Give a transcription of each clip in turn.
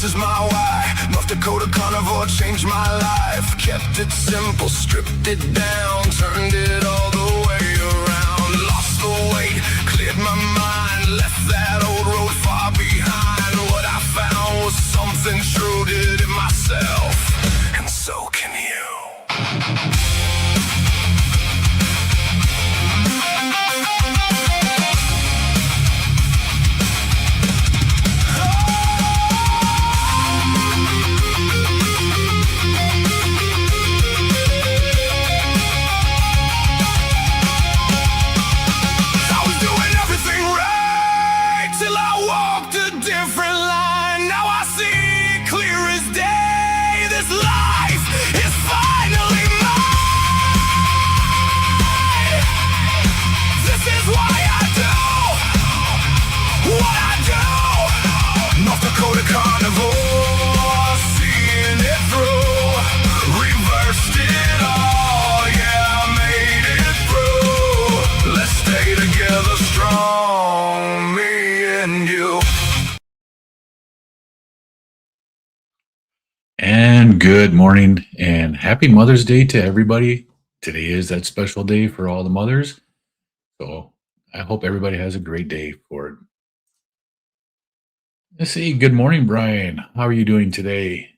This is my why. North Dakota carnivore changed my life. Kept it simple, stripped it down, turned it all the way around. Lost the weight, cleared my mind, left that old road far behind. What I found was something true, did it myself, and so can you. Carnivore, seeing it through, reversed it all, yeah, made it through. Let's stay together strong, me and you. And good morning and happy Mother's Day to everybody. Today is that special day for all the mothers. So I hope everybody has a great day for it. Let's see. Good morning, Brian. How are you doing today?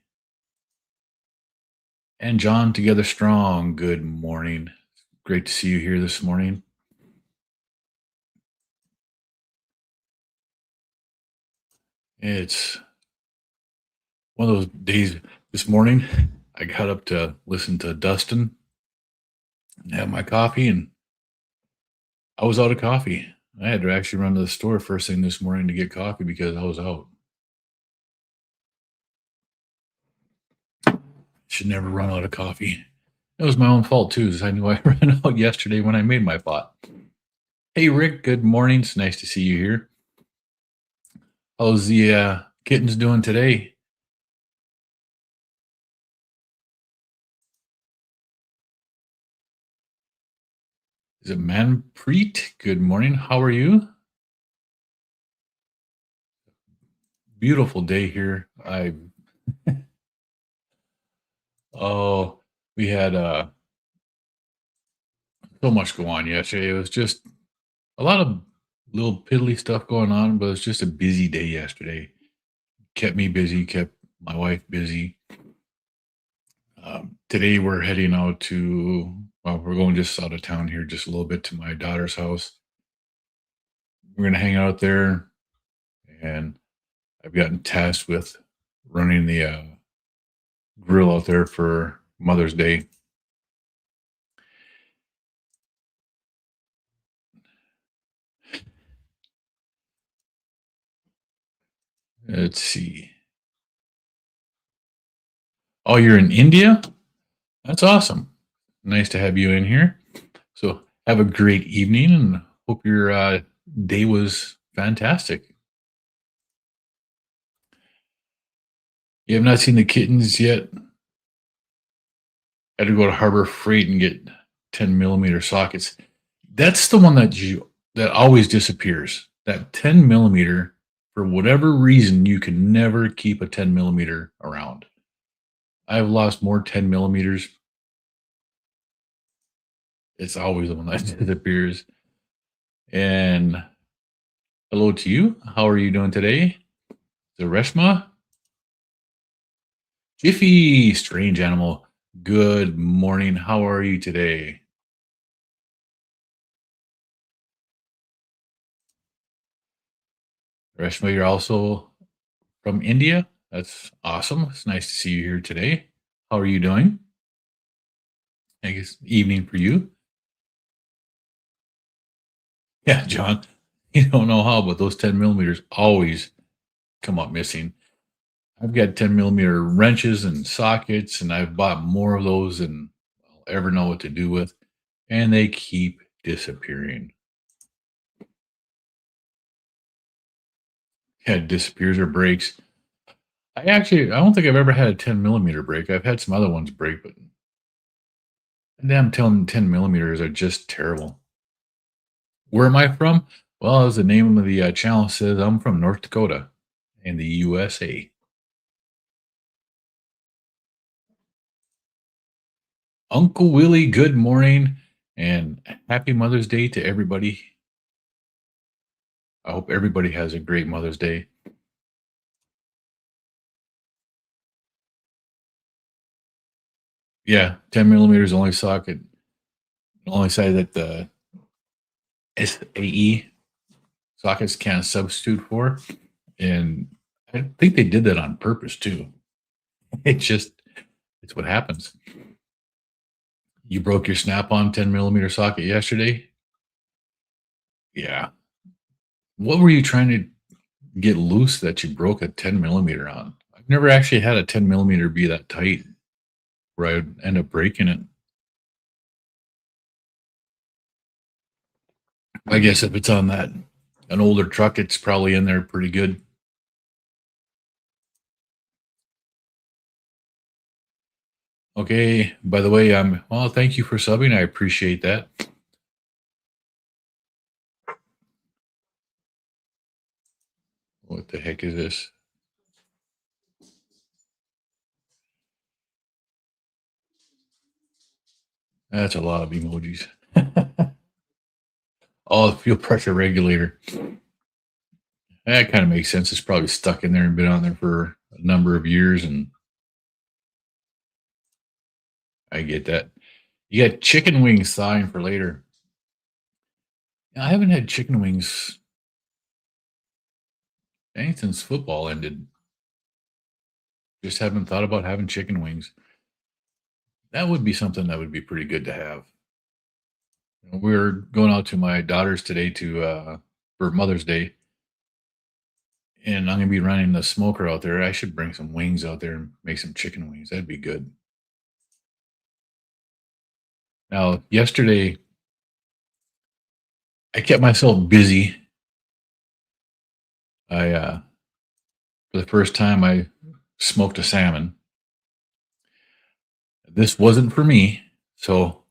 And John, together strong. Good morning. Great to see you here this morning. It's one of those days this morning. I got up to listen to Dustin and have my coffee, and I was out of coffee. I had to actually run to the store first thing this morning to get coffee because I was out. Should never run out of coffee. It was my own fault too, because I knew I ran out yesterday when I made my pot. Hey Rick, good morning. It's nice to see you here. How's the kittens doing today? Is it Manpreet? Good morning. How are you? Beautiful day here. We had so much go on yesterday. It was just a lot of little piddly stuff going on, but it's just a busy day yesterday. Kept me busy, kept my wife busy. Today we're heading out to, well, we're going just out of town here, just a little bit to my daughter's house. We're going to hang out there, and I've gotten tasked with running the grill out there for Mother's Day. Let's see. Oh, you're in India? That's awesome. Nice to have you in here. So have a great evening and hope your day was fantastic. You have not seen the kittens yet? I had to go to Harbor Freight and get 10 millimeter sockets. That's the one that always disappears. That 10 millimeter, for whatever reason, you can never keep a 10 millimeter around. I've lost more 10 millimeters. It's always the one that disappears. And hello to you. How are you doing today? The Reshma? Jiffy, strange animal. Good morning. How are you today? Reshma, you're also from India? That's awesome. It's nice to see you here today. How are you doing? I guess evening for you. Yeah, John, you don't know how, but those 10 millimeters always come up missing. I've got 10 millimeter wrenches and sockets, and I've bought more of those than I'll ever know what to do with, and they keep disappearing. Yeah, it disappears or breaks. I don't think I've ever had a 10 millimeter break. I've had some other ones break, but damn 10 millimeters are just terrible. Where am I from? Well, as the name of the channel says, I'm from North Dakota in the USA. Uncle Willie, good morning and happy Mother's Day to everybody. I hope everybody has a great Mother's Day. Yeah, 10 millimeters only socket, only side that the SAE sockets can't substitute for. And I think they did that on purpose too. It just, it's what happens. You broke your snap on 10 millimeter socket yesterday. Yeah. What were you trying to get loose that you broke a 10 millimeter on? I've never actually had a 10 millimeter be that tight where I would end up breaking it. I guess if it's on an older truck, it's probably in there pretty good. Okay. By the way, well, thank you for subbing. I appreciate that. What the heck is this? That's a lot of emojis. Oh, fuel pressure regulator. That kind of makes sense. It's probably stuck in there and been on there for a number of years, and I get that. You got chicken wings thawing for later. I haven't had chicken wings since football ended. Just haven't thought about having chicken wings. That would be something that would be pretty good to have. We're going out to my daughter's today for Mother's Day, and I'm gonna be running the smoker out there. I should bring some wings out there and make some chicken wings. That'd be good. Now, yesterday I kept myself busy. For the first time, I smoked a salmon. This wasn't for me, so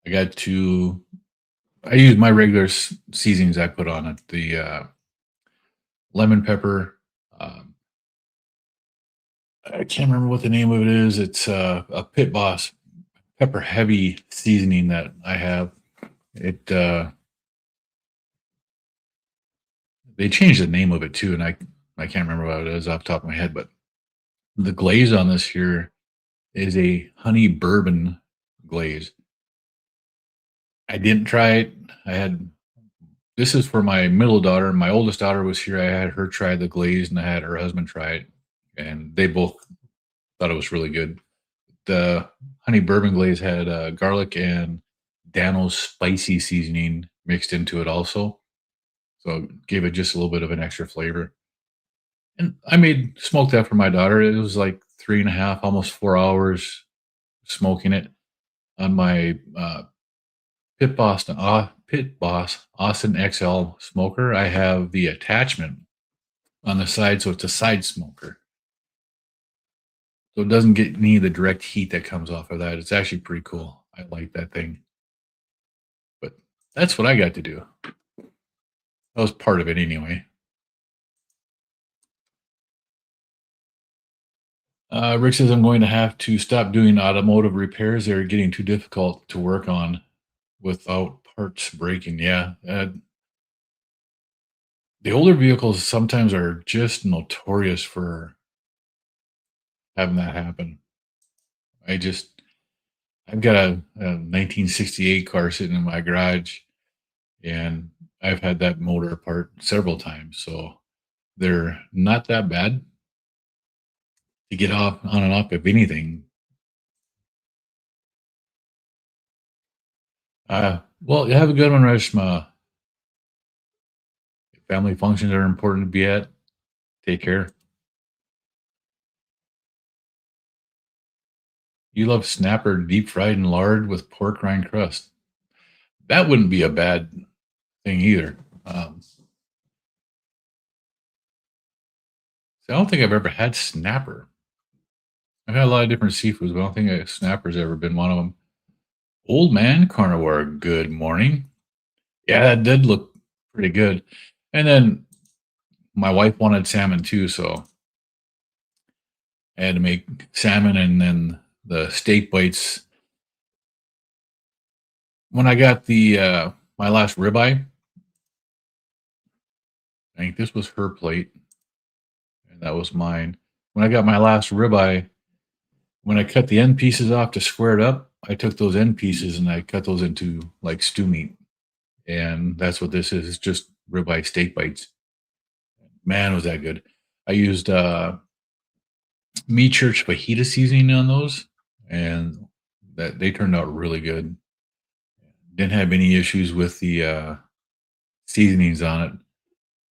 I use my regular seasonings I put on it. The lemon pepper. I can't remember what the name of it is. It's a Pit Boss pepper heavy seasoning that I have. It they changed the name of it too, and I can't remember what it is off the top of my head. But the glaze on this here is a honey bourbon glaze. I didn't try it. This is for my middle daughter. My oldest daughter was here. I had her try the glaze, and I had her husband try it, and they both thought it was really good. The honey bourbon glaze had garlic and Dano's spicy seasoning mixed into it also, so it gave it just a little bit of an extra flavor. And I smoked that for my daughter. It was like 3.5, almost 4 hours smoking it on my Pit Boss Austin XL smoker. I have the attachment on the side, so it's a side smoker. So it doesn't get any of the direct heat that comes off of that. It's actually pretty cool. I like that thing. But that's what I got to do. That was part of it anyway. Rick says I'm going to have to stop doing automotive repairs. They're getting too difficult to work on without parts breaking. Yeah. The older vehicles sometimes are just notorious for having that happen. I've got a 1968 car sitting in my garage, and I've had that motor apart several times. So they're not that bad to get off on and off, if anything. Well, you have a good one, Reshma. Family functions are important to be at. Take care. You love snapper deep fried in lard with pork rind crust. That wouldn't be a bad thing either. I don't think I've ever had snapper. I've had a lot of different seafoods, but I don't think a snapper's ever been one of them. Old man carnivore, good morning. Yeah, that did look pretty good. And then my wife wanted salmon too, so I had to make salmon, and then the steak bites. when I got the my last ribeye, I think this was her plate, and that was mine. When I got my last ribeye, when I cut the end pieces off to square it up, I took those end pieces and I cut those into like stew meat, and that's what this is. It's just ribeye steak bites. Man, was that good! I used Me Church fajita seasoning on those, and that they turned out really good. Didn't have any issues with the seasonings on it,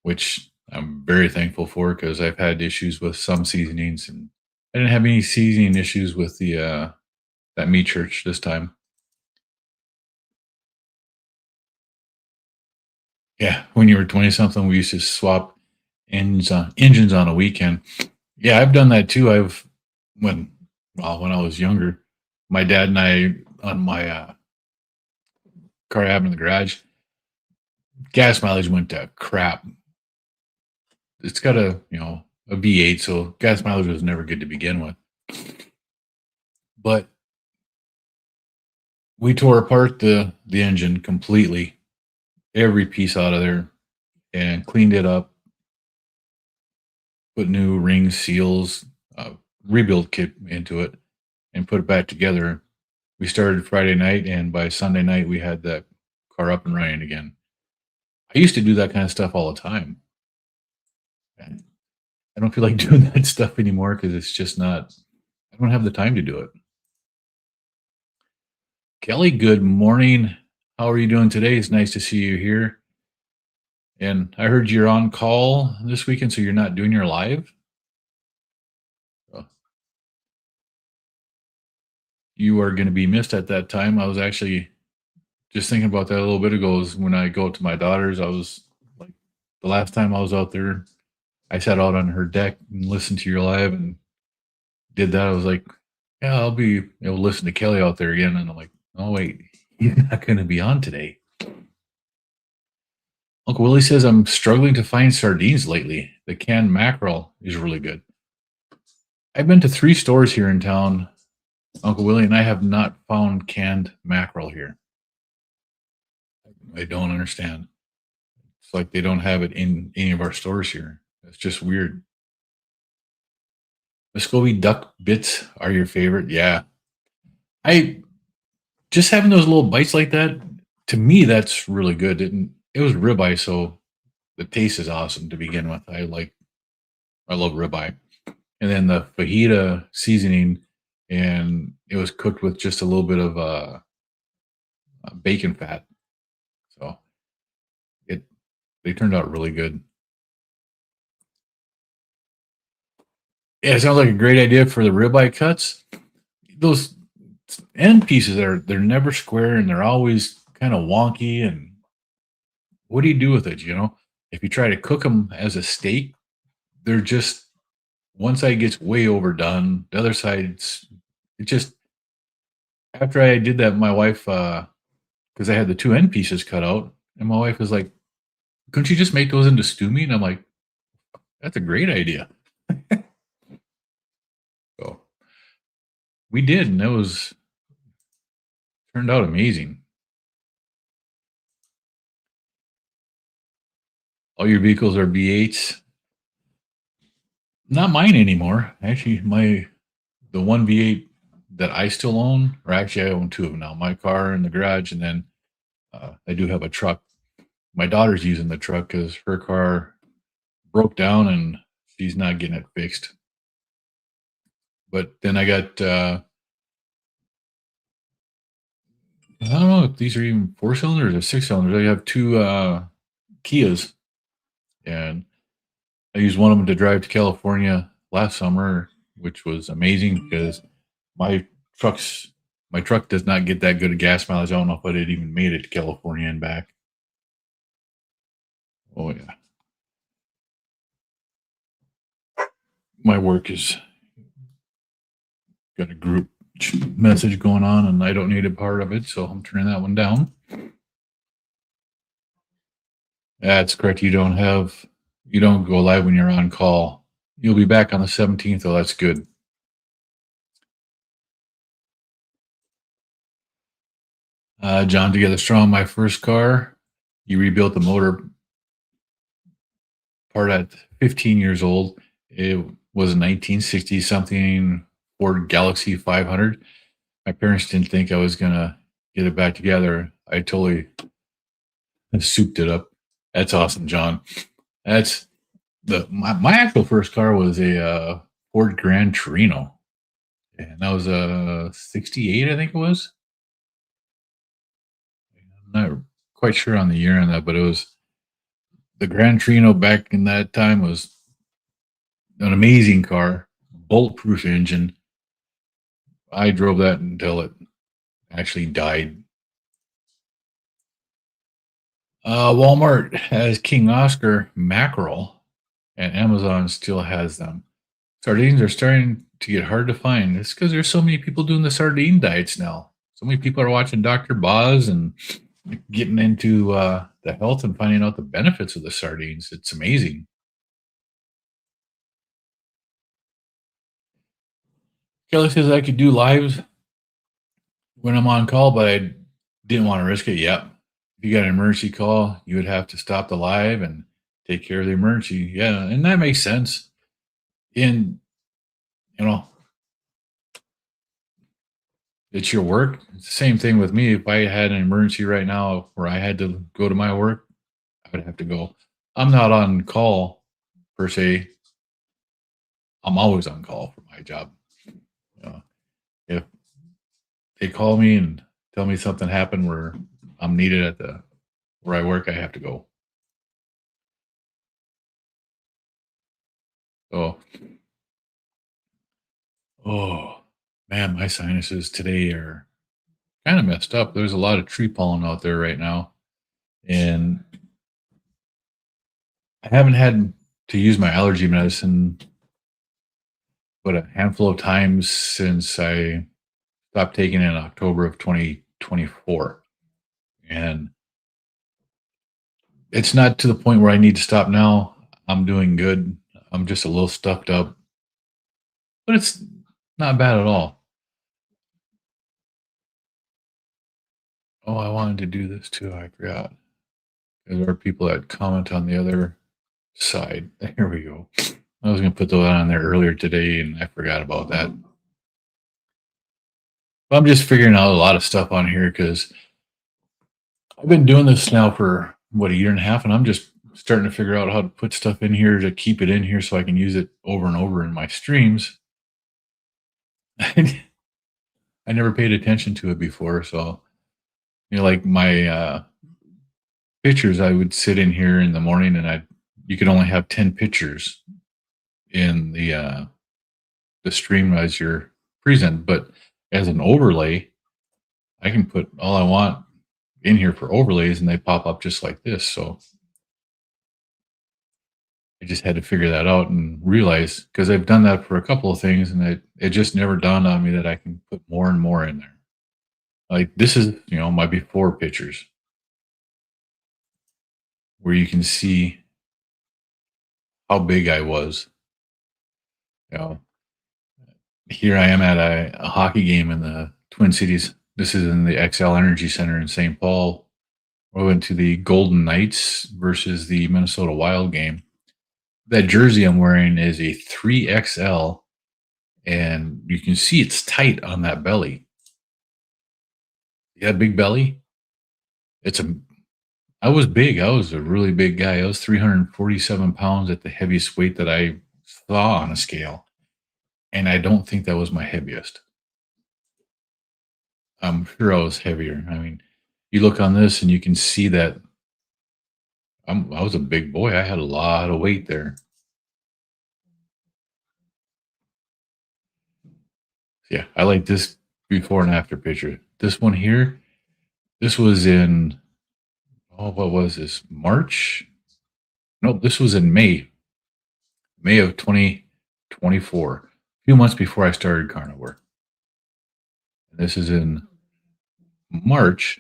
which I'm very thankful for because I've had issues with some seasonings, and I didn't have any seasoning issues with the that meat church this time. Yeah, when you were 20 something, we used to swap engines on a weekend. Yeah, I've done that too. When when I was younger, my dad and I on my car I have in the garage, gas mileage went to crap. It's got a V8, so gas mileage was never good to begin with. But we tore apart the engine completely, every piece out of there, and cleaned it up, put new rings, seals, rebuild kit into it, and put it back together. We started Friday night, and by Sunday night, we had that car up and running again. I used to do that kind of stuff all the time. And I don't feel like doing that stuff anymore because it's just not, I don't have the time to do it. Kelly, good morning. How are you doing today? It's nice to see you here. And I heard you're on call this weekend, so you're not doing your live? Oh, you are going to be missed at that time. I was actually just thinking about that a little bit ago. Is when I go to my daughter's, I was like, the last time I was out there, I sat out on her deck and listened to your live and did that. I was like, yeah, I'll be able to listen to Kelly out there again. And I'm like, oh, wait, he's not going to be on today. Uncle Willie says, I'm struggling to find sardines lately. The canned mackerel is really good. I've been to 3 stores here in town, Uncle Willie, and I have not found canned mackerel here. I don't understand. It's like they don't have it in any of our stores here. It's just weird. Muscovy duck bits are your favorite? Yeah. I just having those little bites like that, to me, that's really good. It was ribeye, so the taste is awesome to begin with. I love ribeye. And then the fajita seasoning, and it was cooked with just a little bit of bacon fat. So they turned out really good. Yeah, it sounds like a great idea for the ribeye cuts. Those end pieces they're never square and they're always kind of wonky. And what do you do with it? If you try to cook them as a steak, they're just one side gets way overdone. The other side's it just after I did that, my wife because I had the 2 end pieces cut out, and my wife was like, "Couldn't you just make those into stew meat?" And I'm like, "That's a great idea." So we did, and it was turned out amazing. All your vehicles are V8s. Not mine anymore. Actually, the one V8 that I still own, or actually I own 2 of them now. My car in the garage, and then I do have a truck. My daughter's using the truck because her car broke down and she's not getting it fixed. But then I got I don't know if these are even 4 cylinders or 6 cylinders. I have 2 Kias, and I used one of them to drive to California last summer, which was amazing because my my truck does not get that good of gas mileage. I don't know if it even made it to California and back. Oh yeah, my work is got a group message going on, and I don't need a part of it, so I'm turning that one down. That's correct. You don't go live when you're on call. You'll be back on the 17th, though. That's good. John Together Strong, my first car. You rebuilt the motor part at 15 years old. It was a 1960 something Ford Galaxy 500. My parents didn't think I was gonna get it back together. I totally souped it up. That's awesome, John. That's my actual first car was a Ford Grand Torino, and that was a '68, I think it was. I'm not quite sure on the year on that, but it was the Grand Torino back in that time was an amazing car, bulletproof engine. I drove that until it actually died. Walmart has King Oscar mackerel, and Amazon still has them. Sardines are starting to get hard to find. It's because there's so many people doing the sardine diets now. So many people are watching Dr. Boz and getting into the health and finding out the benefits of the sardines. It's amazing. Kelly says I could do lives when I'm on call, but I didn't want to risk it. Yep. If you got an emergency call, you would have to stop the live and take care of the emergency. Yeah, and that makes sense. And you know, it's your work. It's the same thing with me. If I had an emergency right now where I had to go to my work, I would have to go. I'm not on call per se. I'm always on call for my job. If they call me and tell me something happened where I'm needed at the where I work, I have to go. So, oh man, my sinuses today are kind of messed up. There's a lot of tree pollen out there right now, and I haven't had to use my allergy medicine but a handful of times since I stopped taking it in October of 2024. And it's not to the point where I need to stop now. I'm doing good. I'm just a little stuffed up, but it's not bad at all. Oh, I wanted to do this too. I forgot. There are people that comment on the other side. Here we go. I was going to put that on there earlier today and I forgot about that. But I'm just figuring out a lot of stuff on here because I've been doing this now for what, a year and a half, and I'm just starting to figure out how to put stuff in here to keep it in here so I can use it over and over in my streams. I never paid attention to it before, so like my pictures, I would sit in here in the morning, and you could only have 10 pictures in the stream as you're present, but as an overlay, I can put all I want in here for overlays, and they pop up just like this. So I just had to figure that out and realize, because I've done that for a couple of things, and it just never dawned on me that I can put more and more in there. Like this is, my before pictures where you can see how big I was. You know, here I am at a hockey game in the Twin Cities. This is in the XL Energy Center in St. Paul. We went to the Golden Knights versus the Minnesota Wild game. That jersey I'm wearing is a 3XL, and you can see it's tight on that belly. Yeah, big belly. I was big. I was a really big guy. I was 347 pounds at the heaviest weight that I saw on a scale. And I don't think that was my heaviest. I'm sure I was heavier. I mean, you look on this and you can see that I was a big boy. I had a lot of weight there. Yeah, I like this before and after picture. This one here, this was in, what was this? March? Nope, this was in May of 2024, a few months before I started carnivore. This is in March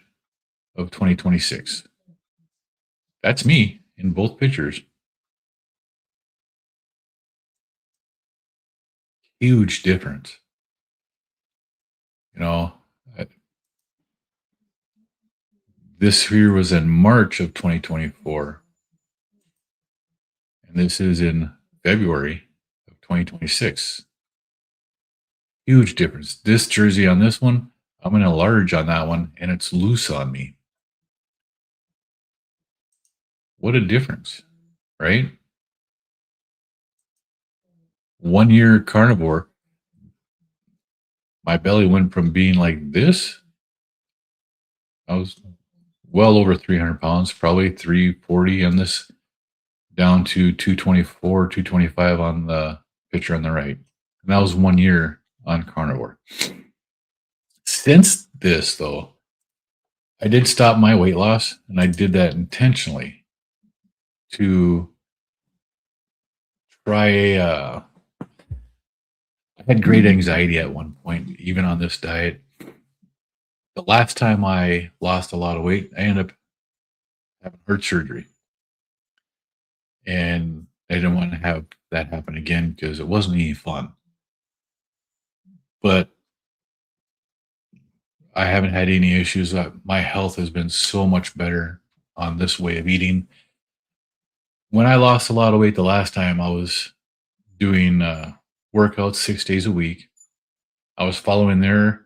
of 2026. That's me in both pictures. Huge difference. You know, This here was in March of 2024, and this is in February of 2026. Huge difference. This jersey on this one, I'm in a large on that one, and it's loose on me. What a difference, right? 1 year carnivore, my belly went from being like this. I was well over 300 pounds, probably 340 on this, down to 224, 225 on the picture on the right. And that was 1 year on carnivore. Since this, though, I did stop my weight loss, and I did that intentionally to try I had great anxiety at one point, even on this diet. The last time I lost a lot of weight, I ended up having heart surgery. And I didn't want to have that happen again because it wasn't any fun. But I haven't had any issues. My health has been so much better on this way of eating. When I lost a lot of weight the last time, I was doing workouts 6 days a week. I was following their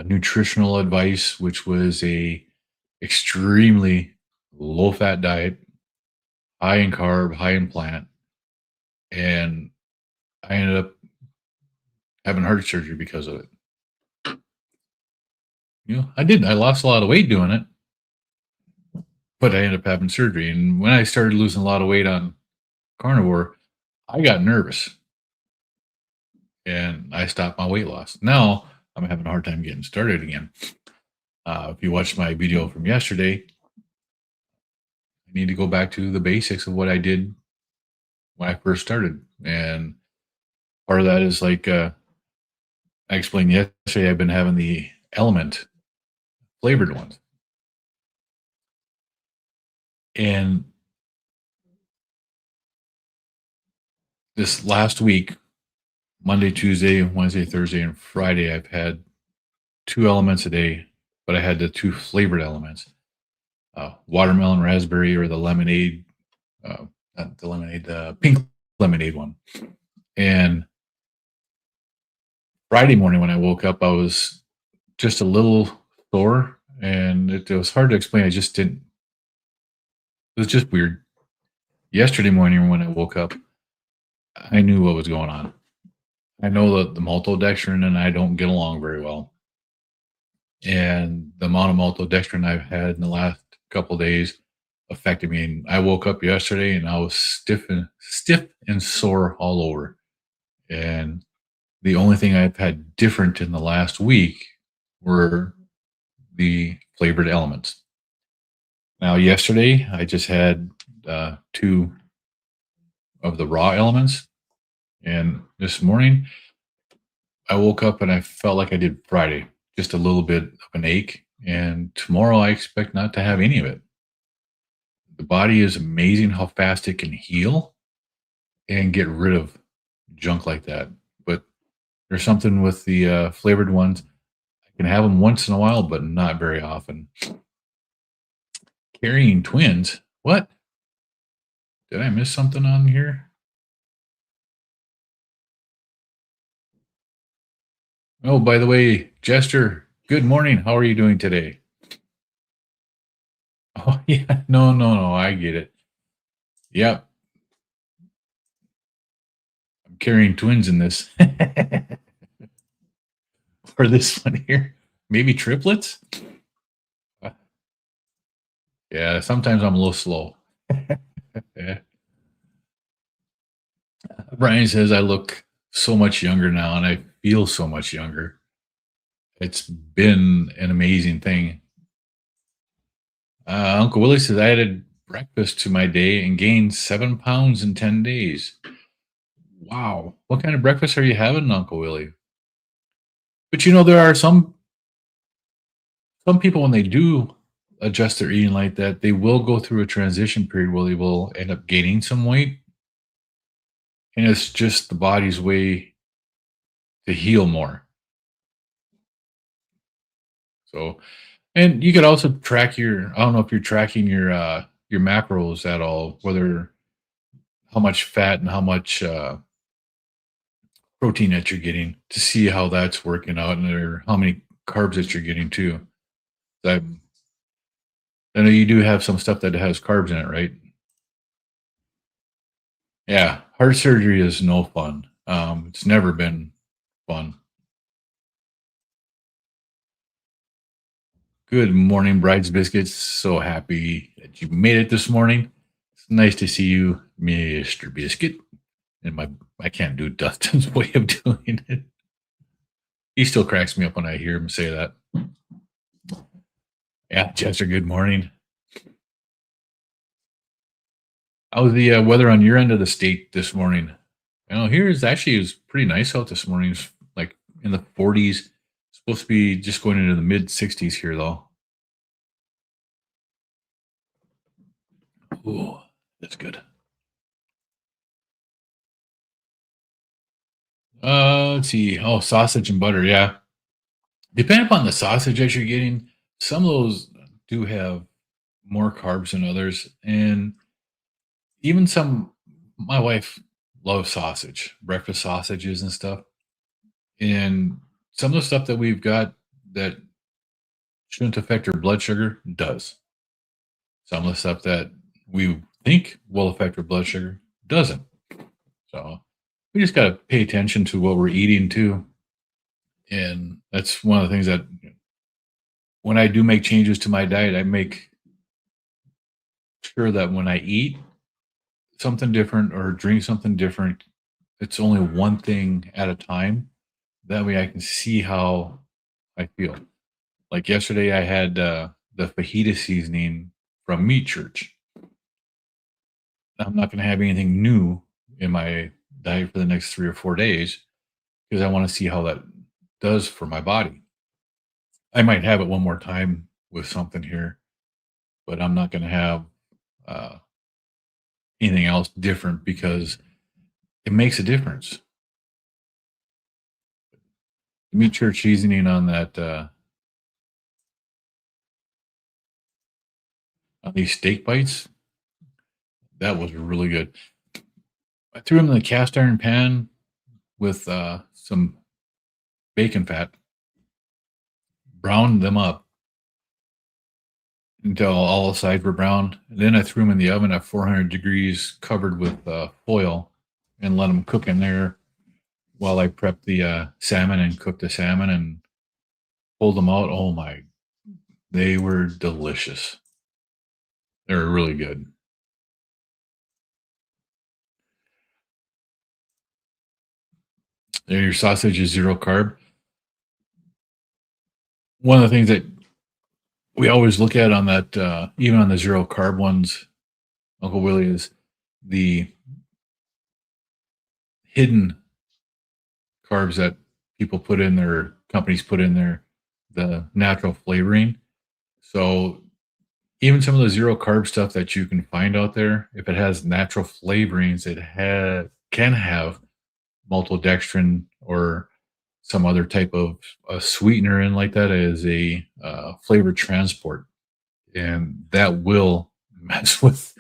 nutritional advice, which was a extremely low fat diet, high in carb, high in plant, and I ended up having heart surgery because of it. I lost a lot of weight doing it, but I ended up having surgery. And when I started losing a lot of weight on carnivore, I got nervous and I stopped my weight loss. Now I'm having a hard time getting started again. If you watched my video from yesterday, I need to go back to the basics of what I did when I first started. And part of that is like I explained yesterday, I've been having the element flavored ones. And this last week, Monday, Tuesday, Wednesday, Thursday, and Friday, I've had 2 elements a day, but I had the 2 flavored elements, watermelon raspberry, or the lemonade, not the lemonade, the pink lemonade one. And Friday morning when I woke up, I was just a little sore, and it was hard to explain. It was just weird. Yesterday morning when I woke up, I knew what was going on. I know that the maltodextrin and I don't get along very well. And the amount of maltodextrin I've had in the last couple of days affected me. And I woke up yesterday and I was stiff and sore all over. And the only thing I've had different in the last week were the flavored elements. Now, yesterday I just had 2 of the raw elements. And this morning I woke up and I felt like I did Friday, just a little bit of an ache. And tomorrow I expect not to have any of it. The body is amazing how fast it can heal and get rid of junk like that. But there's something with the flavored ones. I can have them once in a while, but not very often. Carrying twins. What? Did I miss something on here? Oh, by the way, Jester, good morning. How are you doing today? Oh, yeah. No. I get it. Yep. I'm carrying twins in this. Or this one here. Maybe triplets? Yeah, sometimes I'm a little slow. Yeah. Brian says I look so much younger now and I feel so much younger. It's been an amazing thing. Uncle Willie says I added breakfast to my day and gained 7 pounds in 10 days. Wow. What kind of breakfast are you having, Uncle Willie? But there are some people, when they do adjust their eating like that, they will go through a transition period where they will end up gaining some weight. And it's just the body's way to heal more. So And you could also track your, I don't know if you're tracking your macros at all, whether how much fat and how much protein that you're getting to see how that's working out and or how many carbs that you're getting too. I, I know you do have some stuff that has carbs in it, right? Yeah, heart surgery is no fun. It's never been fun. Good morning, Bride's Biscuits. So happy that you made it this morning. It's nice to see you, Mr. Biscuit. And I can't do Dustin's way of doing it. He still cracks me up when I hear him say that. Yeah, Chester, good morning. How was the weather on your end of the state this morning? Here is actually it was pretty nice out this morning. It's like in the 40s. Supposed to be just going into the mid 60s here though. Ooh, that's good. Let's see. Oh, sausage and butter. Yeah. Depending upon the sausage that you're getting, some of those do have more carbs than others. And even some, my wife loves sausage, breakfast sausages and stuff. And some of the stuff that we've got that shouldn't affect her blood sugar does. Some of the stuff that we think will affect her blood sugar doesn't. So we just got to pay attention to what we're eating too. And that's one of the things that when I do make changes to my diet, I make sure that when I eat something different or drink something different, it's only one thing at a time. That way I can see how I feel. Like yesterday, I had the fajita seasoning from Meat Church. I'm not going to have anything new in my diet for the next 3 or 4 days because I want to see how that does for my body. I might have it one more time with something here, but I'm not going to have uh, anything else different because it makes a difference. The Meat Church seasoning on that on these steak bites, that was really good. I threw them in the cast iron pan with some bacon fat, browned them up until all the sides were brown. And then I threw them in the oven at 400 degrees, covered with foil, and let them cook in there while I prepped the salmon and cooked the salmon and pulled them out. Oh my, they were delicious. They were really good. There, your sausage is zero carb. One of the things that we always look at on that, even on the zero carb ones, Uncle Willie, is the hidden carbs that people put in their companies put in there, the natural flavoring. So even some of the zero carb stuff that you can find out there, if it has natural flavorings, can have maltodextrin or some other type of a sweetener in like that as a flavor transport, and that will mess with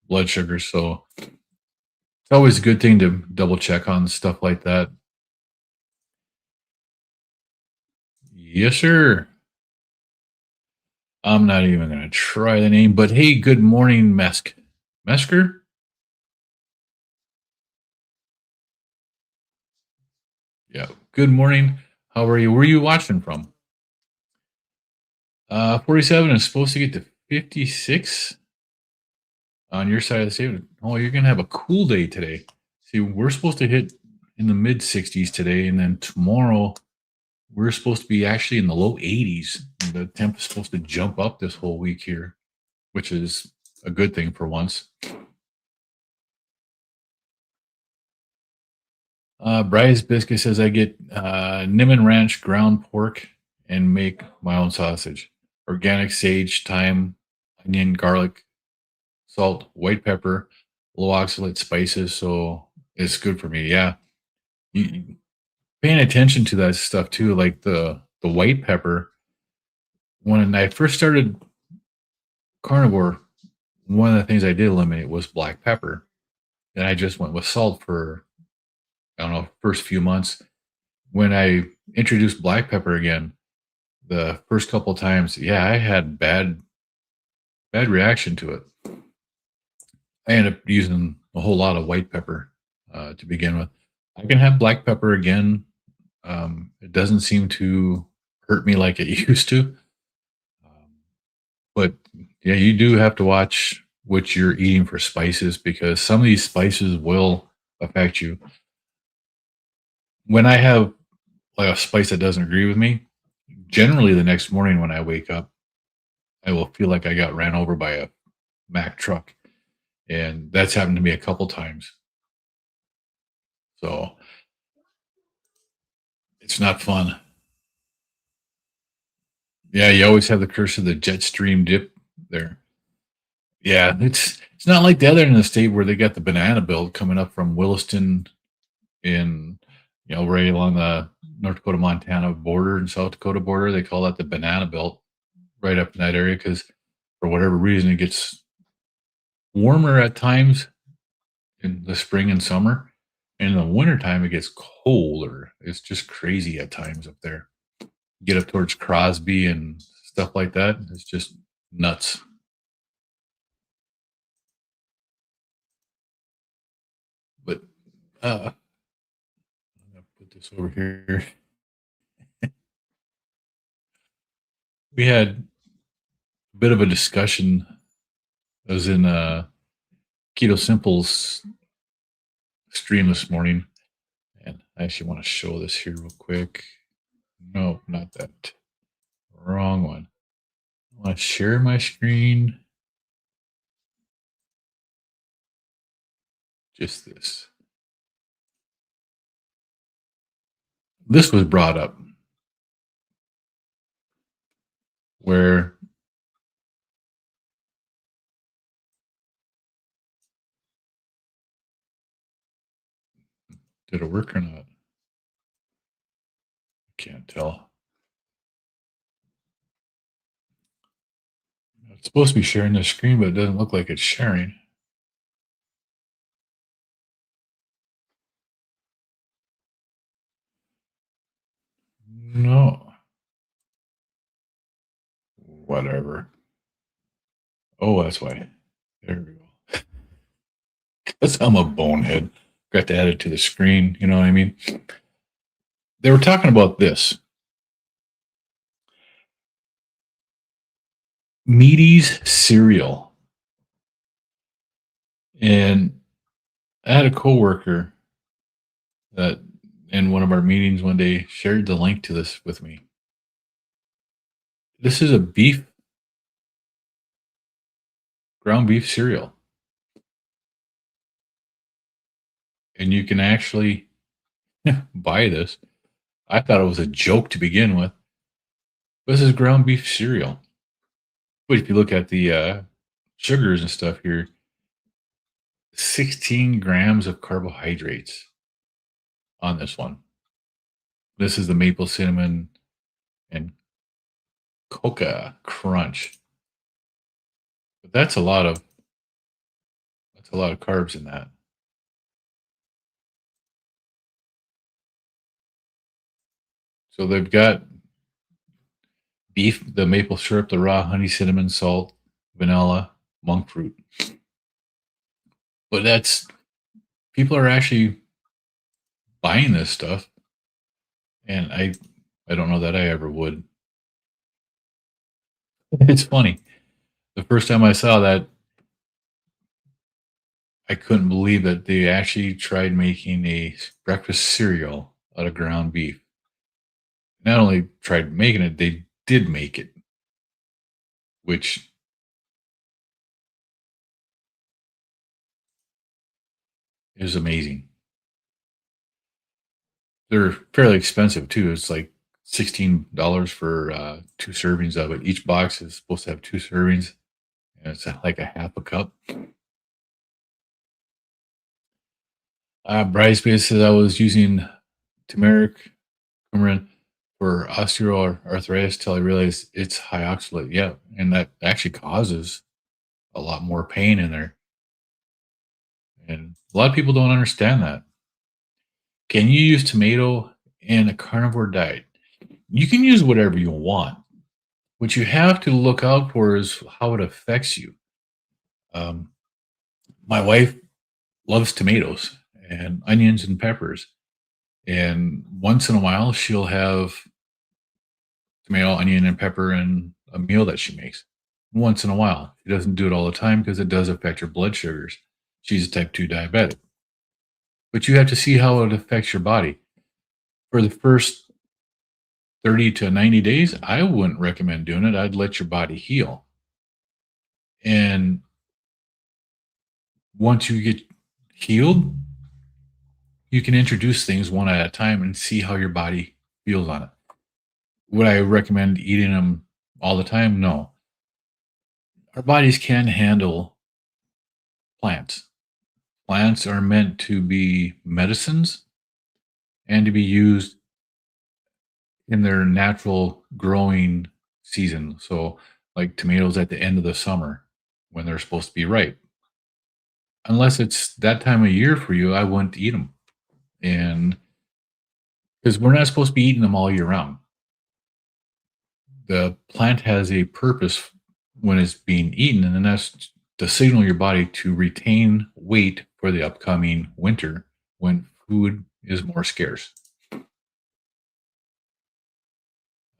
blood sugar. So it's always a good thing to double check on stuff like that. Yes, sir. I'm not even going to try the name, but hey, good morning, Mesker. Yeah. Good morning. How are you? Where are you watching from? 47 is supposed to get to 56 on your side of the state. Oh, you're going to have a cool day today. See, we're supposed to hit in the mid 60s today, and then tomorrow we're supposed to be actually in the low 80s. The temp is supposed to jump up this whole week here, which is a good thing for once. Bryce Biscuit says I get Niman Ranch ground pork and make my own sausage. Organic sage, thyme, onion, garlic, salt, white pepper, low oxalate spices. So it's good for me. Yeah. Paying attention to that stuff too, like the white pepper when I first started carnivore, one of the things I did eliminate was black pepper. And I just went with salt for, I don't know, first few months. When I introduced black pepper again, the first couple times, yeah, I had bad reaction to it. I ended up using a whole lot of white pepper to begin with. I can have black pepper again. It doesn't seem to hurt me like it used to. Um, but yeah, you do have to watch what you're eating for spices because some of these spices will affect you. When I have like a spice that doesn't agree with me, generally the next morning when I wake up, I will feel like I got ran over by a Mack truck. And that's happened to me a couple times. So it's not fun. Yeah, you always have the curse of the jet stream dip there. Yeah, it's not like the other end of the state where they got the banana belt coming up from Williston in right along the North Dakota Montana border and South Dakota border. They call that the banana belt right up in that area because for whatever reason it gets warmer at times in the spring and summer. And in the wintertime it gets colder. It's just crazy at times up there. Get up towards Crosby and stuff like that. It's just nuts. But I'm gonna put this over here. We had a bit of a discussion. I was in Keto Simple's stream this morning, and I actually want to show this here real quick. No, not that. Wrong one. I want to share my screen. Just this. This was brought up where did it work or not? I can't tell. It's supposed to be sharing the screen, but it doesn't look like it's sharing. No. Whatever. Oh, that's why. There we go. Because I'm a bonehead. Got to add it to the screen. You know what I mean? They were talking about this. Meaty's cereal. And I had a coworker that in one of our meetings one day shared the link to this with me. This is a ground beef cereal. And you can actually buy this. I thought it was a joke to begin with. This is ground beef cereal. But if you look at the sugars and stuff here, 16 grams of carbohydrates on this one. This is the maple cinnamon and coca crunch. But that's a lot of carbs in that. So they've got beef, the maple syrup, the raw honey, cinnamon, salt, vanilla, monk fruit. But that's people are actually buying this stuff, and I don't know that I ever would. It's funny. The first time I saw that, I couldn't believe that they actually tried making a breakfast cereal out of ground beef. Not only tried making it, they did make it, which is amazing. They're fairly expensive too. It's like $16 for 2 servings of it. Each box is supposed to have 2 servings, and it's like a half a cup. Bryce says I was using turmeric, coumarin, for osteoarthritis till I realized it's high oxalate. Yeah, and that actually causes a lot more pain in there. And a lot of people don't understand that. Can you use tomato in a carnivore diet? You can use whatever you want. What you have to look out for is how it affects you. Um, my wife loves tomatoes and onions and peppers. And once in a while, she'll have tomato, onion, and pepper in a meal that she makes. Once in a while. She doesn't do it all the time because it does affect her blood sugars. She's a type 2 diabetic. But you have to see how it affects your body. For the first 30 to 90 days, I wouldn't recommend doing it. I'd let your body heal. And once you get healed, you can introduce things one at a time and see how your body feels on it. Would I recommend eating them all the time? No. Our bodies can handle plants. Plants are meant to be medicines and to be used in their natural growing season. So, like tomatoes at the end of the summer when they're supposed to be ripe. Unless it's that time of year for you, I wouldn't eat them. And because we're not supposed to be eating them all year round. The plant has a purpose when it's being eaten, and then that's to signal your body to retain weight for the upcoming winter when food is more scarce.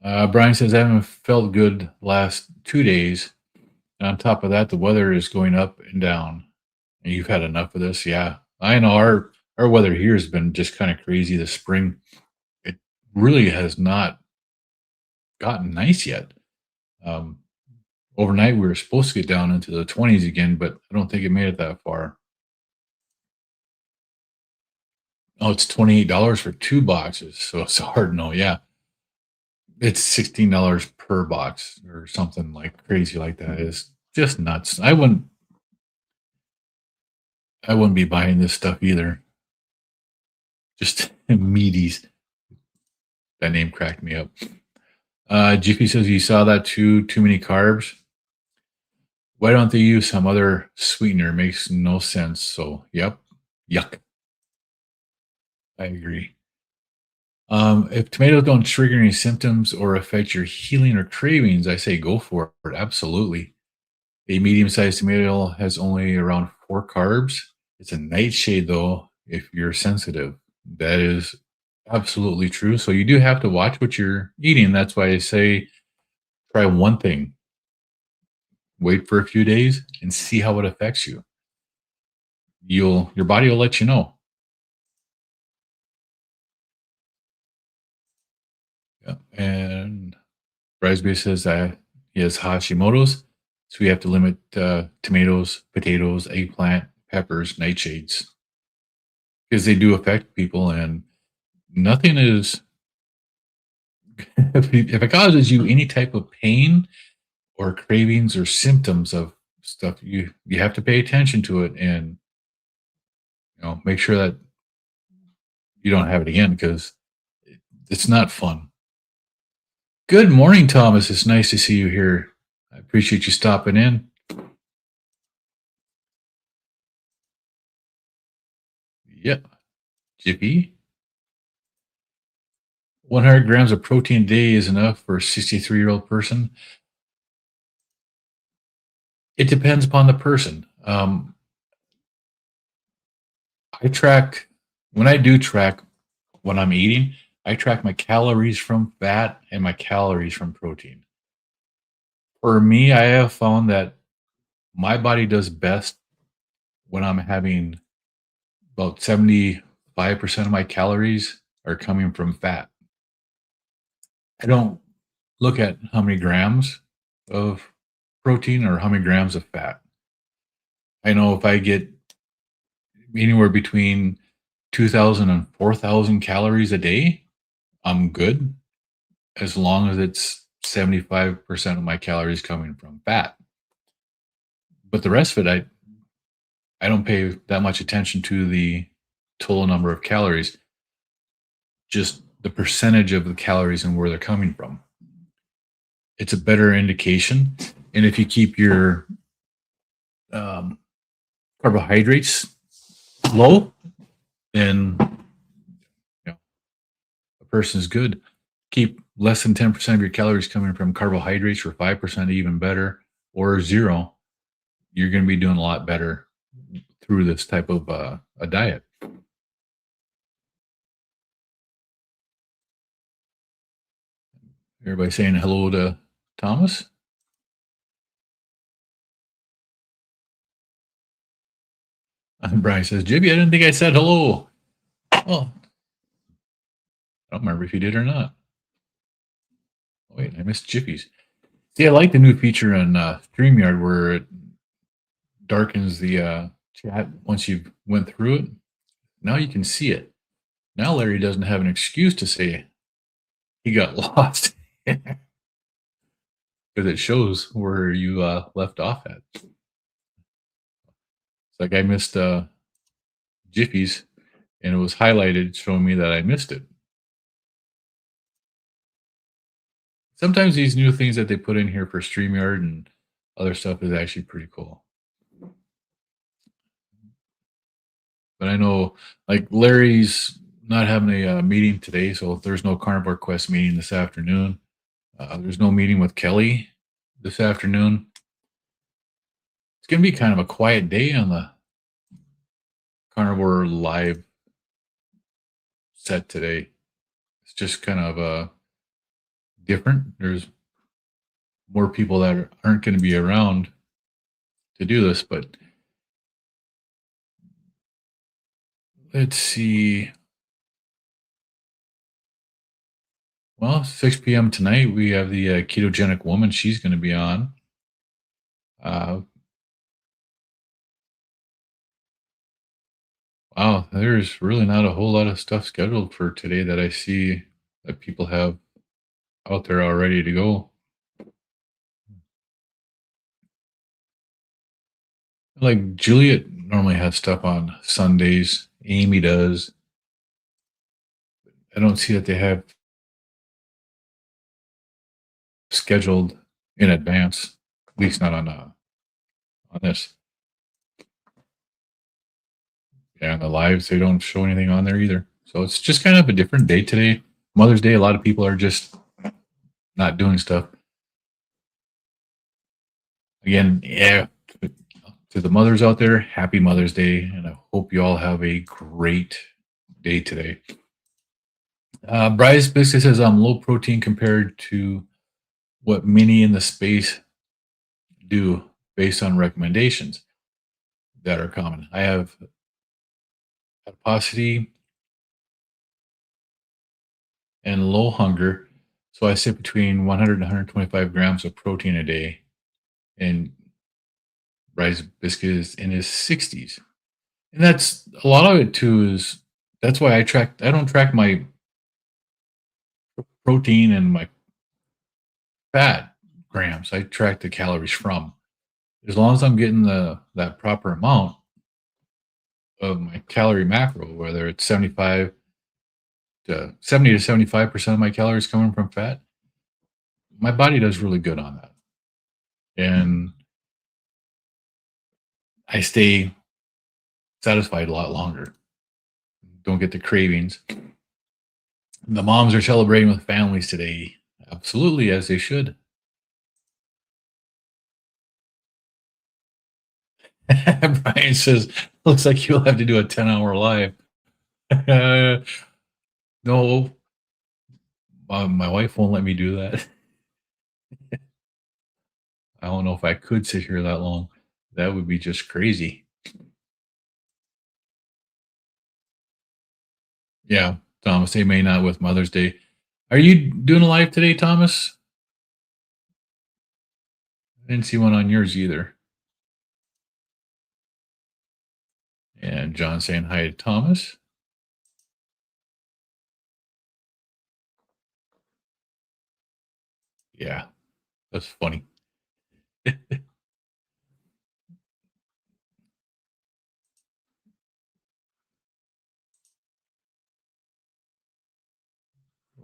Brian says, I haven't felt good last 2 days. And on top of that, the weather is going up and down. And you've had enough of this. Yeah. I know our weather here has been just kind of crazy this spring. It really has not gotten nice yet. Um, Overnight, we were supposed to get down into the 20s again, but I don't think it made it that far. Oh, it's $28 for 2 boxes. So it's hard no. Yeah. It's $16 per box or something like crazy like that. It's just nuts. I wouldn't be buying this stuff either. Just meaties. That name cracked me up. Jiffy says you saw that too many carbs. Why don't they use some other sweetener? Makes no sense. So, yep. Yuck. I agree. If tomatoes don't trigger any symptoms or affect your healing or cravings, I say go for it. Absolutely. A medium-sized tomato has only around 4 carbs. It's a nightshade, though, if you're sensitive. That is absolutely true. So you do have to watch what you're eating. That's why I say try one thing. Wait for a few days and see how it affects you. Your body will let you know. Yeah. And Raspberry says that he has Hashimoto's, so we have to limit tomatoes, potatoes, eggplant, peppers, nightshades because they do affect people, and nothing is. If it causes you any type of pain or cravings or symptoms of stuff, you have to pay attention to it and make sure that you don't have it again because it's not fun. Good morning, Thomas. It's nice to see you here. I appreciate you stopping in. Yep. Jiffy. 100 grams of protein a day is enough for a 63-year-old person. It depends upon the person. When I do track what I'm eating, I track my calories from fat and my calories from protein. For me, I have found that my body does best when I'm having about 75% of my calories are coming from fat. I don't look at how many grams of protein or how many grams of fat. I know if I get anywhere between 2,000 and 4,000 calories a day, I'm good as long as it's 75% of my calories coming from fat. But the rest of it, I don't pay that much attention to the total number of calories. Just the percentage of the calories and where they're coming from. It's a better indication. And if you keep your um, carbohydrates low, then a person's good. Keep less than 10% of your calories coming from carbohydrates, or 5%, even better, or zero. You're going to be doing a lot better through this type of a diet. Everybody saying hello to Thomas. And Brian says, Jibby, I didn't think I said hello. Well, I don't remember if you did or not. Oh, wait, I missed Jiffy's. See, I like the new feature on StreamYard where it darkens the chat once you've went through it. Now you can see it. Now Larry doesn't have an excuse to say he got lost because it shows where you left off at. It's like I missed Jiffy's, and it was highlighted showing me that I missed it. Sometimes these new things that they put in here for StreamYard and other stuff is actually pretty cool. But I know, like, Larry's not having a meeting today, so there's no Carnivore Quest meeting this afternoon. There's no meeting with Kelly this afternoon. It's going to be kind of a quiet day on the Carnivore Live set today. It's just kind of different. There's more people that aren't going to be around to do this, but let's see. Well, 6 p.m. tonight, we have the ketogenic woman. She's going to be on. Wow, there's really not a whole lot of stuff scheduled for today that I see that people have out there all ready to go. Like Juliet normally has stuff on Sundays. Amy does. I don't see that they have scheduled in advance, at least not on this. Yeah, on the lives, they don't show anything on there either. So it's just kind of a different day today. Mother's Day, a lot of people are just not doing stuff. Again, yeah, to the mothers out there, happy Mother's Day, and I hope you all have a great day today. Bryce basically says I'm low protein compared to what many in the space do based on recommendations that are common. I have adiposity and low hunger, so I sit between 100 and 125 grams of protein a day, and Bryce Biscuit is in his 60s. And that's a lot of it too. Is that's why I don't track my protein and my fat grams. I track the calories from. As long as I'm getting that proper amount of my calorie macro, whether it's 75 to 70 to 75% of my calories coming from fat, my body does really good on that. And I stay satisfied a lot longer. Don't get the cravings. The moms are celebrating with families today. Absolutely, as they should. Brian says, looks like you'll have to do a 10-hour live. No, my wife won't let me do that. I don't know if I could sit here that long. That would be just crazy. Yeah, Thomas, they may not with Mother's Day. Are you doing a live today, Thomas? I didn't see one on yours either. And John saying hi to Thomas. Yeah, that's funny.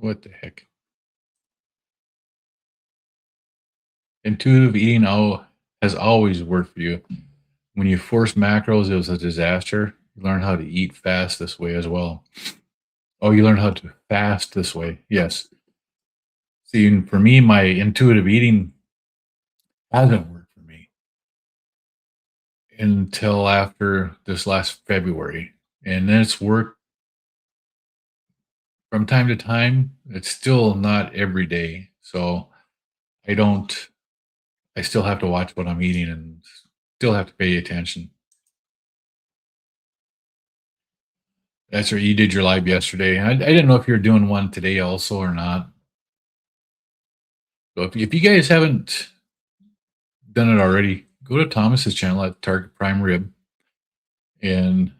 What the heck? Intuitive eating has always worked for you. When you force macros, it was a disaster. You learn how to eat fast this way as well. Oh, you learn how to fast this way. Yes. See, for me, my intuitive eating hasn't worked for me until after this last February. And then it's worked from time to time. It's still not every day. So I don't, I still have to watch what I'm eating and still have to pay attention. That's right. You did your live yesterday. I didn't know if you were doing one today also or not. So if you guys haven't done it already, go to Thomas's channel at Target Prime Rib and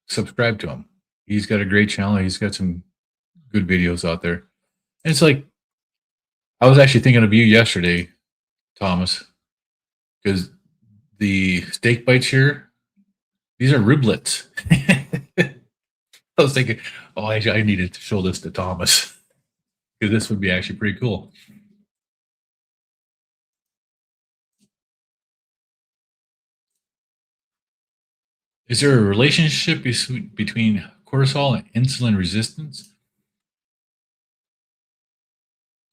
subscribe to him. He's got a great channel. He's got some good videos out there. And it's like, I was actually thinking of you yesterday, Thomas, because the steak bites here, these are riblets. I was thinking, oh, I needed to show this to Thomas because this would be actually pretty cool. Is there a relationship between cortisol and insulin resistance?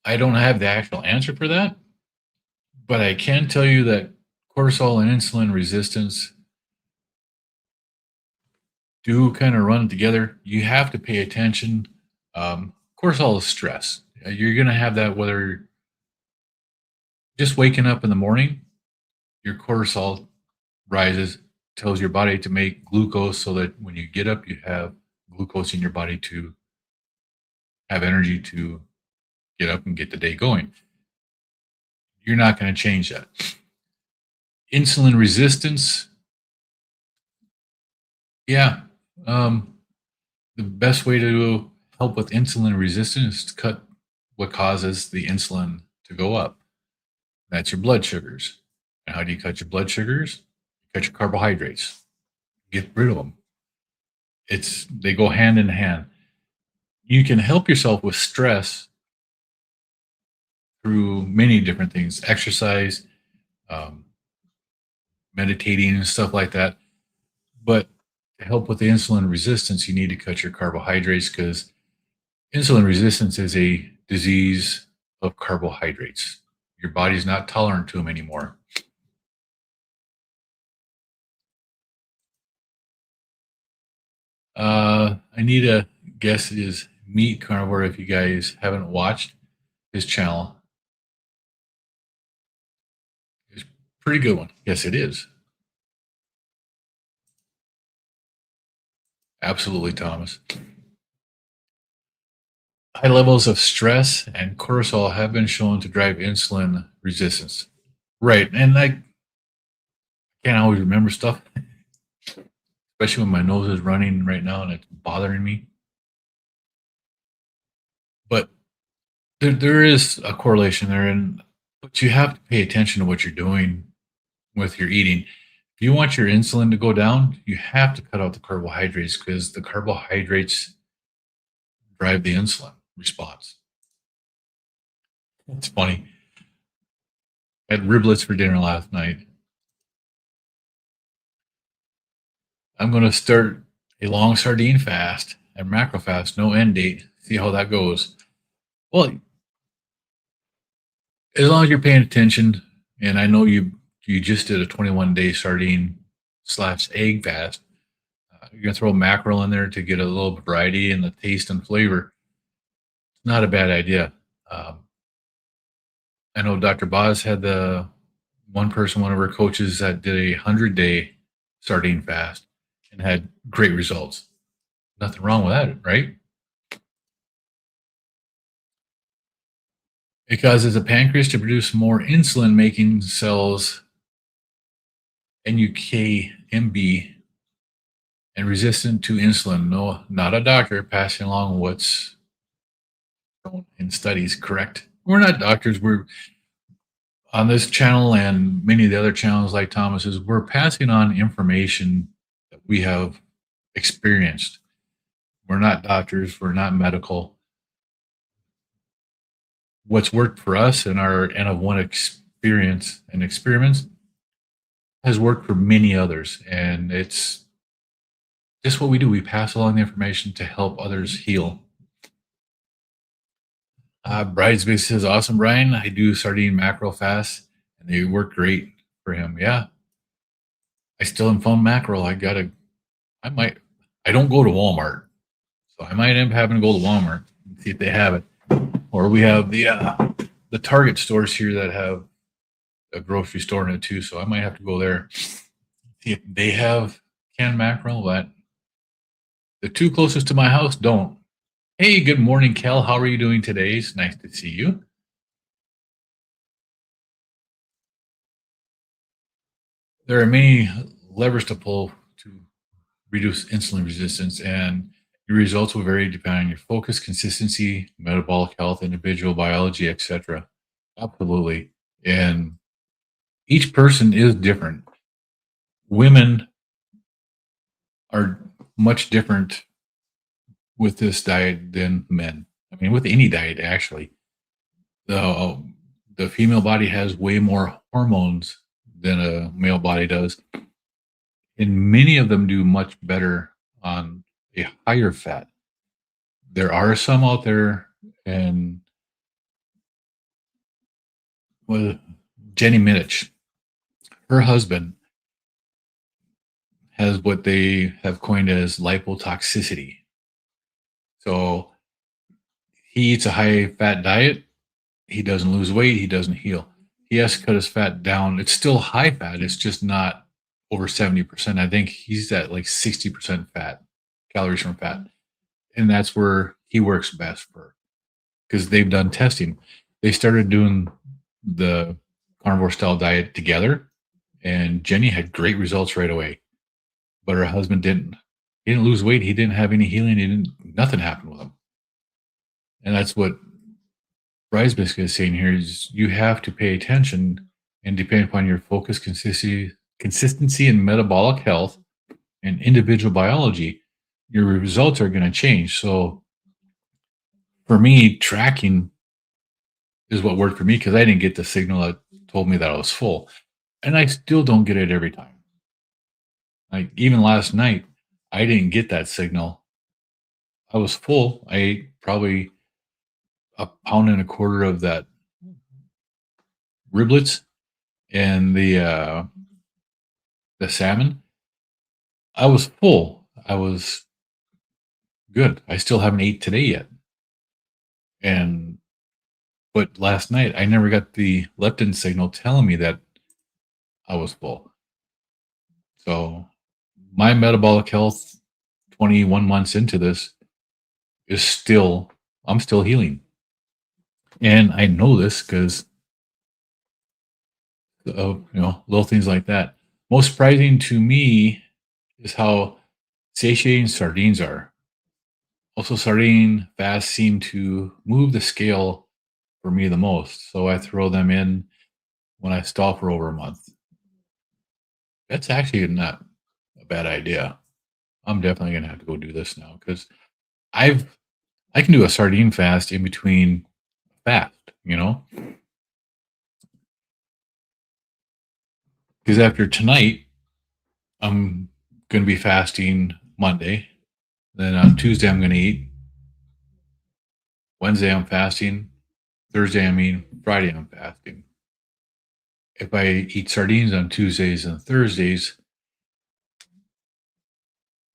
I don't have the actual answer for that, but I can tell you that cortisol and insulin resistance do kind of run together. You have to pay attention. Cortisol is stress. You're going to have that whether just waking up in the morning, your cortisol rises, tells your body to make glucose so that when you get up, you have glucose in your body to have energy to get up and get the day going. You're not going to change that. Insulin resistance, yeah. The best way to help with insulin resistance is to cut what causes the insulin to go up. That's your blood sugars. And how do you cut your blood sugars? You cut your carbohydrates. Get rid of them. They go hand in hand. You can help yourself with stress through many different things, exercise, meditating and stuff like that. But to help with the insulin resistance, you need to cut your carbohydrates because insulin resistance is a disease of carbohydrates. Your body's not tolerant to them anymore. I need a guess is Meat Carnivore if you guys haven't watched his channel. It's a pretty good one. Yes, it is. Absolutely, Thomas. High levels of stress and cortisol have been shown to drive insulin resistance. Right. And I can't always remember stuff, especially when my nose is running right now and it's bothering me. But there is a correlation there, but you have to pay attention to what you're doing with your eating. If you want your insulin to go down, you have to cut out the carbohydrates because the carbohydrates drive the insulin response. It's funny. I had riblets for dinner last night. I'm going to start a long sardine fast and macro fast, no end date. See how that goes. Well, as long as you're paying attention, and I know you just did a 21-day sardine / egg fast. You're going to throw mackerel in there to get a little variety in the taste and flavor. It's not a bad idea. I know Dr. Boz had one of her coaches that did a 100-day sardine fast and had great results. Nothing wrong with that, right? It causes the pancreas to produce more insulin-making cells, NUK-MB, and resistant to insulin. No, not a doctor passing along what's shown in studies, correct? We're not doctors. We're on this channel and many of the other channels like Thomas's, we're passing on information that we have experienced. We're not doctors. We're not medical. what's worked for us and our N of one experience and experiments has worked for many others. And it's just what we do. We pass along the information to help others heal. Bridesmaid says, awesome, Brian. I do sardine mackerel fast and they work great for him. Yeah. I still am found mackerel. I don't go to Walmart. So I might end up having to go to Walmart and see if they have it. Or we have the Target stores here that have a grocery store in it too. So I might have to go there. See if they have canned mackerel, but the two closest to my house don't. Hey, good morning, Kel. How are you doing today? It's nice to see you. There are many levers to pull to reduce insulin resistance, and your results will vary depending on your focus, consistency, metabolic health, individual biology, etc. Absolutely. And each person is different. Women are much different with this diet than men. I mean, with any diet, actually. The female body has way more hormones than a male body does. And many of them do much better on a higher fat. There are some out there, and well, Jenny Minich, her husband has what they have coined as lipotoxicity. So he eats a high fat diet. He doesn't lose weight. He doesn't heal. He has to cut his fat down. It's still high fat. It's just not over 70%. I think he's at like 60% fat, calories from fat. And that's where he works best for, because they've done testing. They started doing the carnivore style diet together, and Jenny had great results right away. But her husband didn't. He didn't lose weight. He didn't have any healing. Nothing happened with him. And that's what Rise Biscuit is saying here is you have to pay attention, and depending upon your focus, consistency and metabolic health and individual biology, your results are going to change. So for me, tracking is what worked for me because I didn't get the signal that told me that I was full. And I still don't get it every time. Like even last night, I didn't get that signal. I was full. I ate probably a pound and a quarter of that riblets and the salmon. I was full. I was good. I still haven't ate today yet. But last night I never got the leptin signal telling me that I was full. So my metabolic health 21 months into this is I'm still healing. And I know this because of, little things like that. Most surprising to me is how satiating sardines are. Also, sardine fasts seem to move the scale for me the most. So I throw them in when I stall for over a month. That's actually not a bad idea. I'm definitely going to have to go do this now because I can do a sardine fast in between fast, because after tonight, I'm going to be fasting Monday. Then on Tuesday, I'm going to eat. Wednesday, I'm fasting. Thursday, I'm eating. Friday, I'm fasting. If I eat sardines on Tuesdays and Thursdays,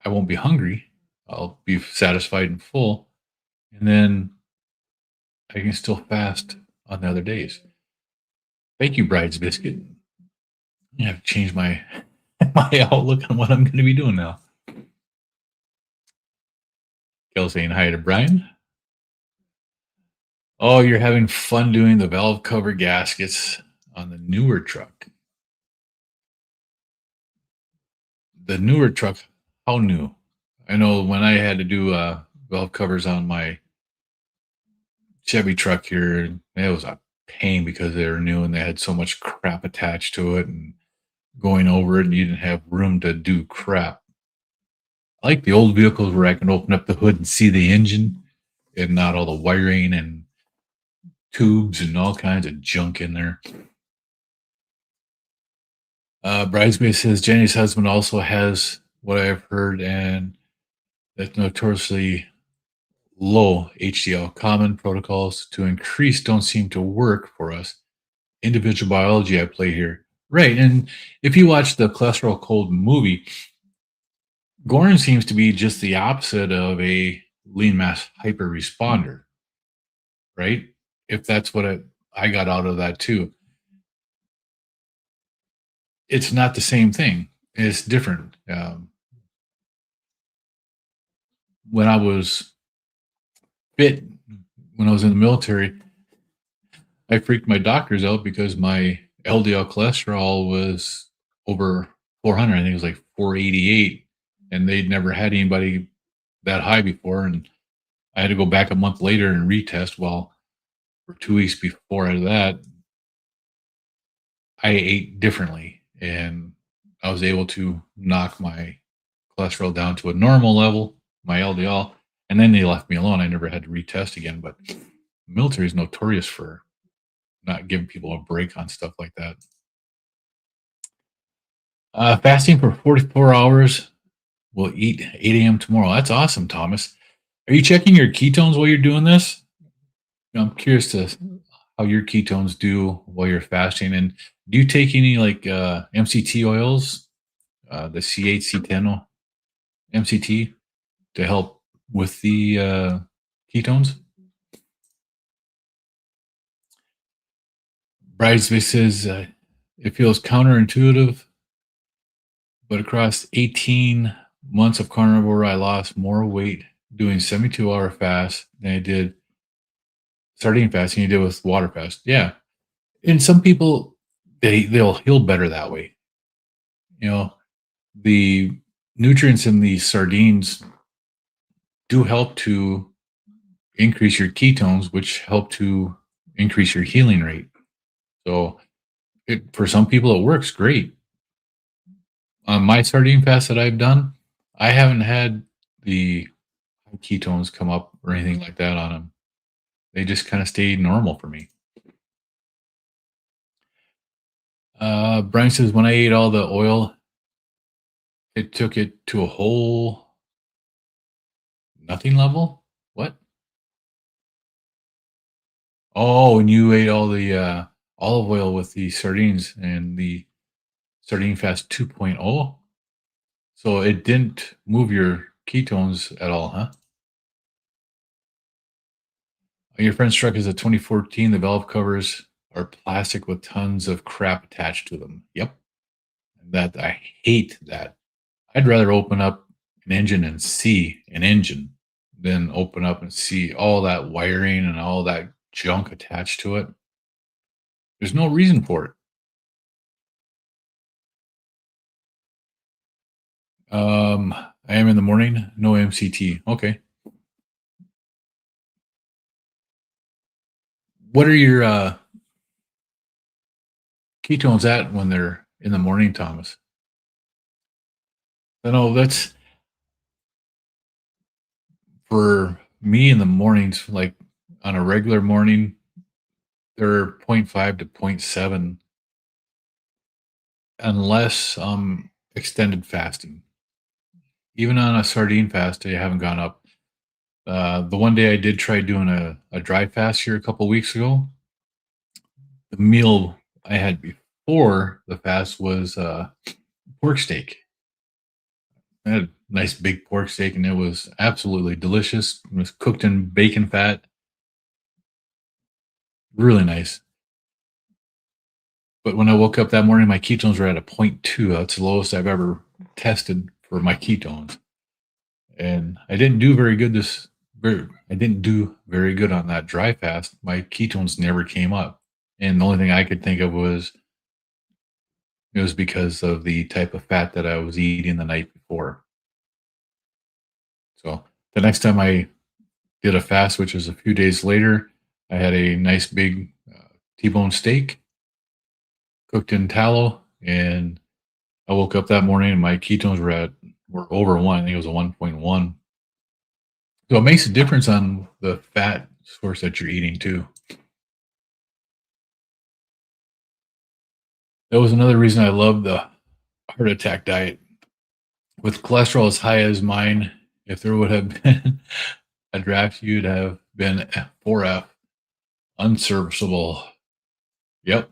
I won't be hungry. I'll be satisfied and full. And then I can still fast on the other days. Thank you, Bride's Biscuit. I have to change my outlook on what I'm going to be doing now. Kel saying hi to Brian. Oh, you're having fun doing the valve cover gaskets on the newer truck. The newer truck, how new? I know when I had to do valve covers on my Chevy truck here, it was a pain because they were new and they had so much crap attached to it and going over it, and you didn't have room to do crap. I like the old vehicles where I can open up the hood and see the engine and not all the wiring and tubes and all kinds of junk in there. Bridesmaid says Jenny's husband also has what I've heard, and that notoriously low HDL. Common protocols to increase don't seem to work for us. Individual biology at play here. Right. And if you watch the Cholesterol Cold movie, Goran seems to be just the opposite of a lean mass hyper responder, right? If that's what I got out of that too. It's not the same thing. It's different. When I was fit, when I was in the military, I freaked my doctors out because my LDL cholesterol was over 400. I think it was like 488, and they'd never had anybody that high before. And I had to go back a month later and retest. Well, for 2 weeks before that, I ate differently, and I was able to knock my cholesterol down to a normal level, my LDL, and then they left me alone. I never had to retest again. But the military is notorious for not giving people a break on stuff like that. Fasting for 44 hours. We'll eat 8 a.m. tomorrow. That's awesome, Thomas. Are you checking your ketones while you're doing this? I'm curious to how your ketones do while you're fasting. And do you take any like MCT oils, the C8, C10 MCT to help with the ketones? Bridesmaid says it feels counterintuitive, but across 18 months of carnivore, I lost more weight doing 72-hour fast than I did sardine fasting you did with water fast. Yeah. And some people, they'll heal better that way. You know, the nutrients in the sardines do help to increase your ketones, which help to increase your healing rate. So for some people, it works great. On my sardine fast that I've done, I haven't had the ketones come up or anything like that on them. They just kind of stayed normal for me. Brian says, when I ate all the oil, it took it to a whole nothing level. What? Oh, and you ate all the olive oil with the sardines and the sardine fast 2.0. So it didn't move your ketones at all, huh? Your friend's truck is a 2014. The valve covers are plastic with tons of crap attached to them. Yep. That I hate that. I'd rather open up an engine and see an engine than open up and see all that wiring and all that junk attached to it. There's no reason for it. I am in the morning, no MCT. Okay. What are your ketones at when they're in the morning, Thomas? I know that's for me in the mornings, like on a regular morning, they're 0.5 to 0.7 unless extended fasting. Even on a sardine fast, I haven't gone up. The one day I did try doing a dry fast here a couple weeks ago. The meal I had before the fast was pork steak. I had a nice big pork steak, and it was absolutely delicious. It was cooked in bacon fat. Really nice. But when I woke up that morning, my ketones were at a 0.2. That's the lowest I've ever tested for my ketones. And I didn't do very good I didn't do very good on that dry fast. My ketones never came up. And the only thing I could think of was it was because of the type of fat that I was eating the night before. So the next time I did a fast, which was a few days later, I had a nice big T-bone steak cooked in tallow, and I woke up that morning and my ketones were over 1. I think it was a 1.1. So it makes a difference on the fat source that you're eating too. That was another reason I loved the heart attack diet. With cholesterol as high as mine, if there would have been a draft, you'd have been 4F, unserviceable. Yep.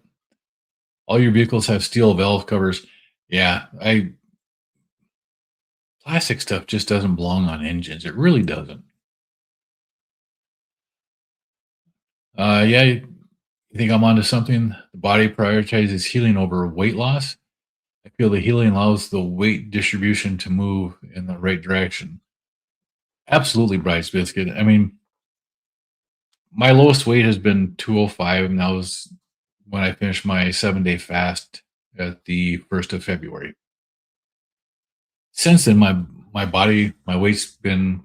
All your vehicles have steel valve covers. Yeah, I plastic stuff just doesn't belong on engines. It really doesn't. Yeah, you think I'm onto something? The body prioritizes healing over weight loss. I feel the healing allows the weight distribution to move in the right direction. Absolutely, Bryce Biscuit. I mean, my lowest weight has been 205, and that was when I finished my 7-day fast at the 1st of February. Since then, my body, my weight's been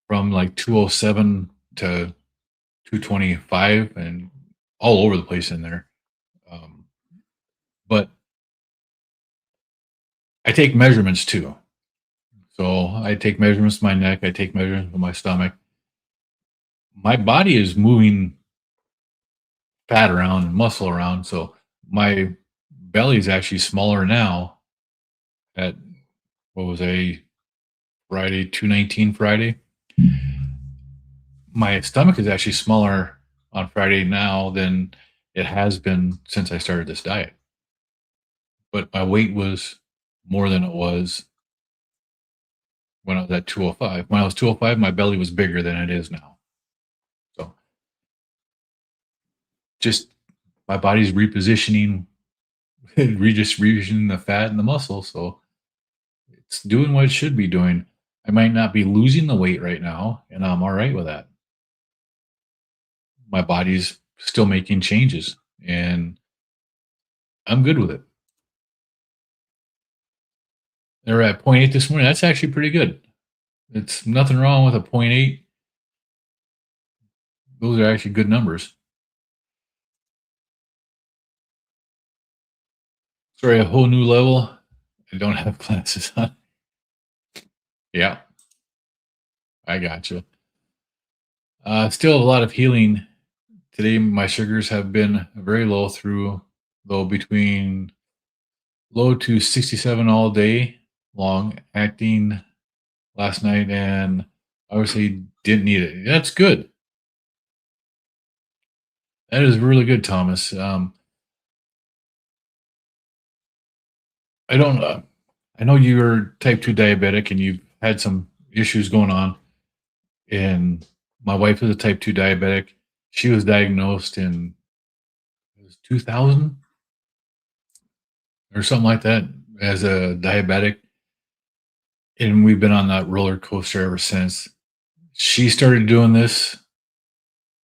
from like 207 to 225 and all over the place in there. Um, but I take measurements too. So I take measurements of my neck, I take measurements of my stomach. My body is moving fat around and muscle around. So my belly is actually smaller now at what was a Friday, 219 Friday. My stomach is actually smaller on Friday now than it has been since I started this diet. But my weight was more than it was when I was at 205. When I was 205, my belly was bigger than it is now. So just my body's repositioning, redistributing the fat and the muscle. So it's doing what it should be doing. I might not be losing the weight right now, and I'm all right with that. My body's still making changes, and I'm good with it. They're at point 0.8 this morning. That's actually pretty good. It's nothing wrong with a 0.8. Those are actually good numbers. Sorry, a whole new level. I don't have glasses on. Yeah, I got you. Still a lot of healing. Today, my sugars have been very low through, low between low to 67 all day long, acting last night, and obviously didn't need it. That's good. That is really good, Thomas. I don't. I know you're type 2 diabetic, and you've had some issues going on. And my wife is a type 2 diabetic. She was diagnosed in, it was 2000 or something like that as a diabetic, and we've been on that roller coaster ever since. She started doing this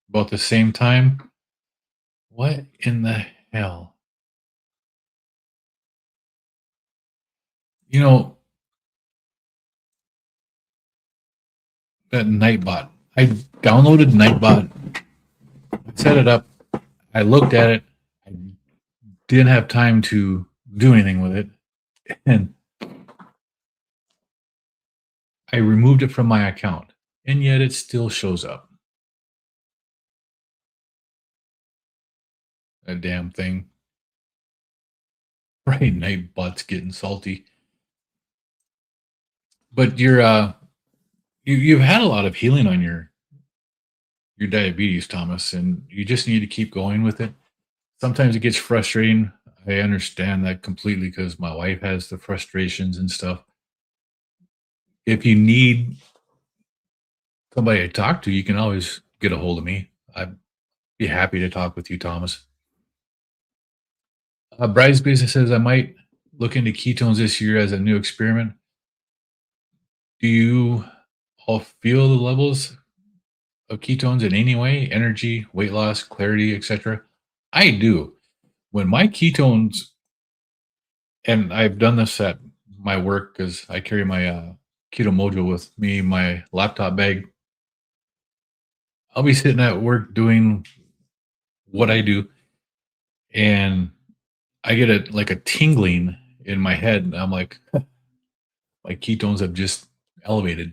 about the same time. What in the hell? You know, that Nightbot. I downloaded Nightbot, set it up, I looked at it, I didn't have time to do anything with it, and I removed it from my account, and yet it still shows up. That damn thing. Right, Nightbot's getting salty. But you've had a lot of healing on your diabetes, Thomas, and you just need to keep going with it. Sometimes it gets frustrating. I understand that completely because my wife has the frustrations and stuff. If you need somebody to talk to, you can always get a hold of me. I'd be happy to talk with you, Thomas. Bryce Business says I might look into ketones this year as a new experiment. Do you all feel the levels of ketones in any way? Energy, weight loss, clarity, etc. I do. When my ketones, and I've done this at my work because I carry my keto mojo with me, my laptop bag. I'll be sitting at work doing what I do, and I get a tingling in my head. And I'm like, my ketones have just elevated.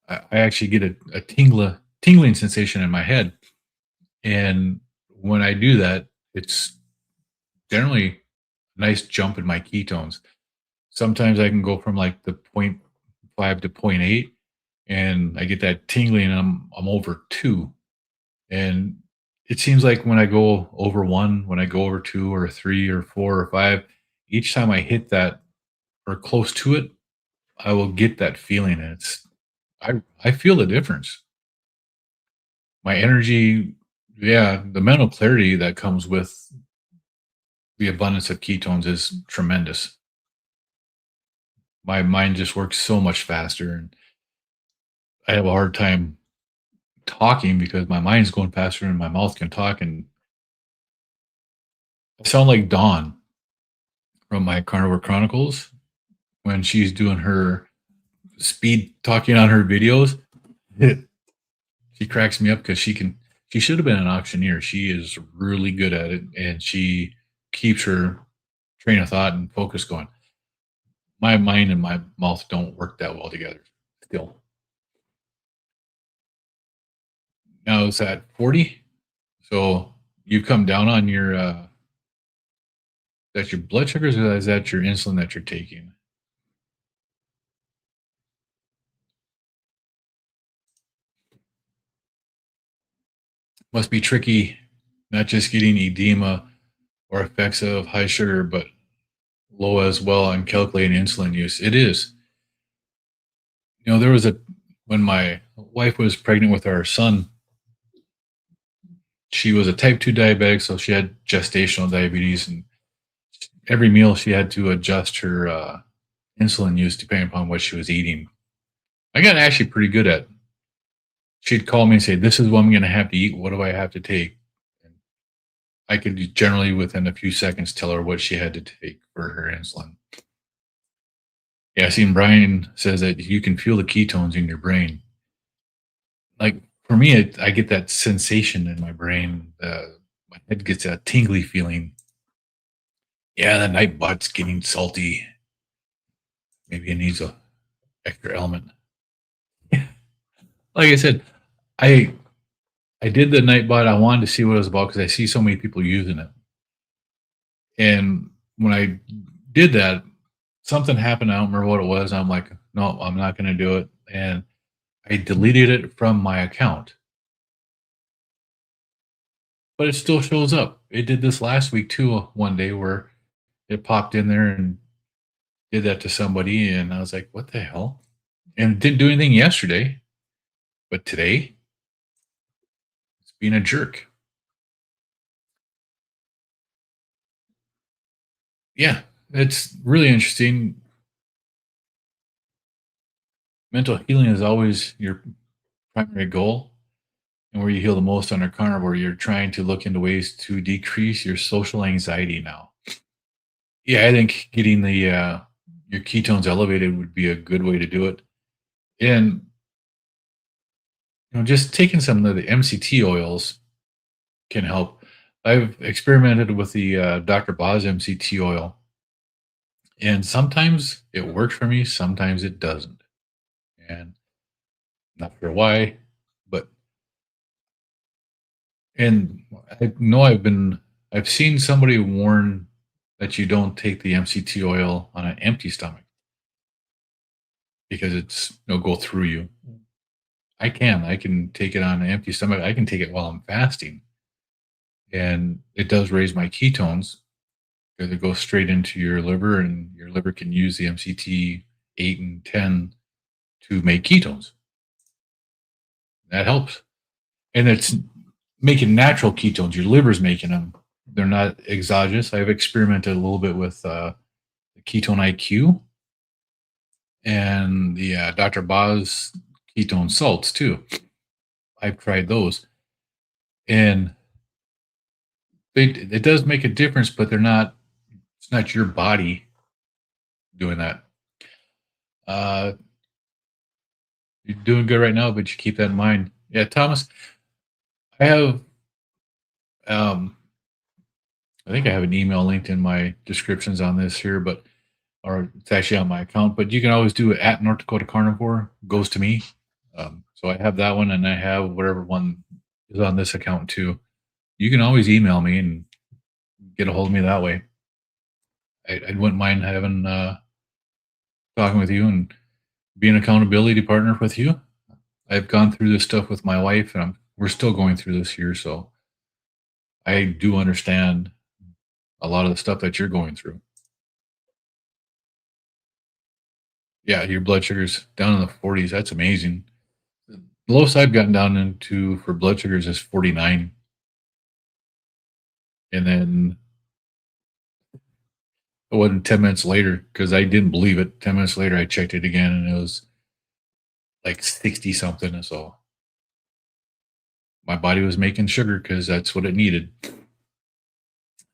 I actually get a tingling sensation in my head, and when I do that, it's generally nice jump in my ketones. Sometimes I can go from like the point 0.5 to point 0.8, and I get that tingling, and I'm over 2. And it seems like when I go over 1, when I go over 2 or 3 or 4 or 5, each time I hit that or close to it, I will get that feeling, and I feel the difference. My energy, yeah, the mental clarity that comes with the abundance of ketones is tremendous. My mind just works so much faster, and I have a hard time talking because my mind's going faster than my mouth can talk, and I sound like Dawn from my Carnivore Chronicles when she's doing her speed talking on her videos. She cracks me up because she should have been an auctioneer. She is really good at it, and she keeps her train of thought and focus going. My mind and my mouth don't work that well together still. Now it's at 40. So you come down on your that's your blood sugars, or is that your insulin that you're taking? Must be tricky, not just getting edema or effects of high sugar, but low as well on calculating insulin use. It is. There was when my wife was pregnant with our son, she was a type 2 diabetic, so she had gestational diabetes, and every meal she had to adjust her insulin use depending upon what she was eating. I got actually pretty good at. She'd call me and say, "This is what I'm going to have to eat. What do I have to take?" And I could generally, within a few seconds, tell her what she had to take for her insulin. Yeah, I seen Brian says that you can feel the ketones in your brain. Like for me, I get that sensation in my brain. My head gets that tingly feeling. Yeah, that night bot's getting salty. Maybe it needs a extra element. Like I said, I I did the Nightbot. I wanted to see what it was about because I see so many people using it. And when I did that, something happened. I don't remember what it was. I'm like, no, I'm not going to do it. And I deleted it from my account, but it still shows up. It did this last week too, one day where it popped in there and did that to somebody. And I was like, what the hell? And it didn't do anything yesterday, but today it's being a jerk. Yeah, it's really interesting. Mental healing is always your primary goal, and where you heal the most under carnivore, you're trying to look into ways to decrease your social anxiety now. Yeah, I think getting the your ketones elevated would be a good way to do it. And just taking some of the MCT oils can help. I've experimented with the Dr. Boz MCT oil, and sometimes it works for me, sometimes it doesn't. And not sure why, but and I know I've seen somebody warn that you don't take the MCT oil on an empty stomach because it'll go through you. I can take it on an empty stomach. I can take it while I'm fasting, and it does raise my ketones because it goes straight into your liver, and your liver can use the MCT 8 and 10 to make ketones. That helps, and it's making natural ketones. Your liver's making them. They're not exogenous. I've experimented a little bit with the ketone IQ and the Dr. Boz ketone salts too. I've tried those, and it does make a difference, but they're not. It's not your body doing that. Uh, you're doing good right now, but you keep that in mind. Yeah, Thomas, I have. Um, I think I have an email linked in my descriptions on this here, but or it's actually on my account. But you can always do it at North Dakota Carnivore goes to me. So I have that one, and I have whatever one is on this account too. You can always email me and get a hold of me that way. I wouldn't mind having talking with you and being an accountability partner with you. I've gone through this stuff with my wife, and we're still going through this here, so I do understand a lot of the stuff that you're going through. Yeah, your blood sugar's down in the 40s. That's amazing. The lowest I've gotten down into for blood sugars is 49. And then it wasn't 10 minutes later because I didn't believe it. 10 minutes later, I checked it again and it was like 60 something. And so my body was making sugar because that's what it needed.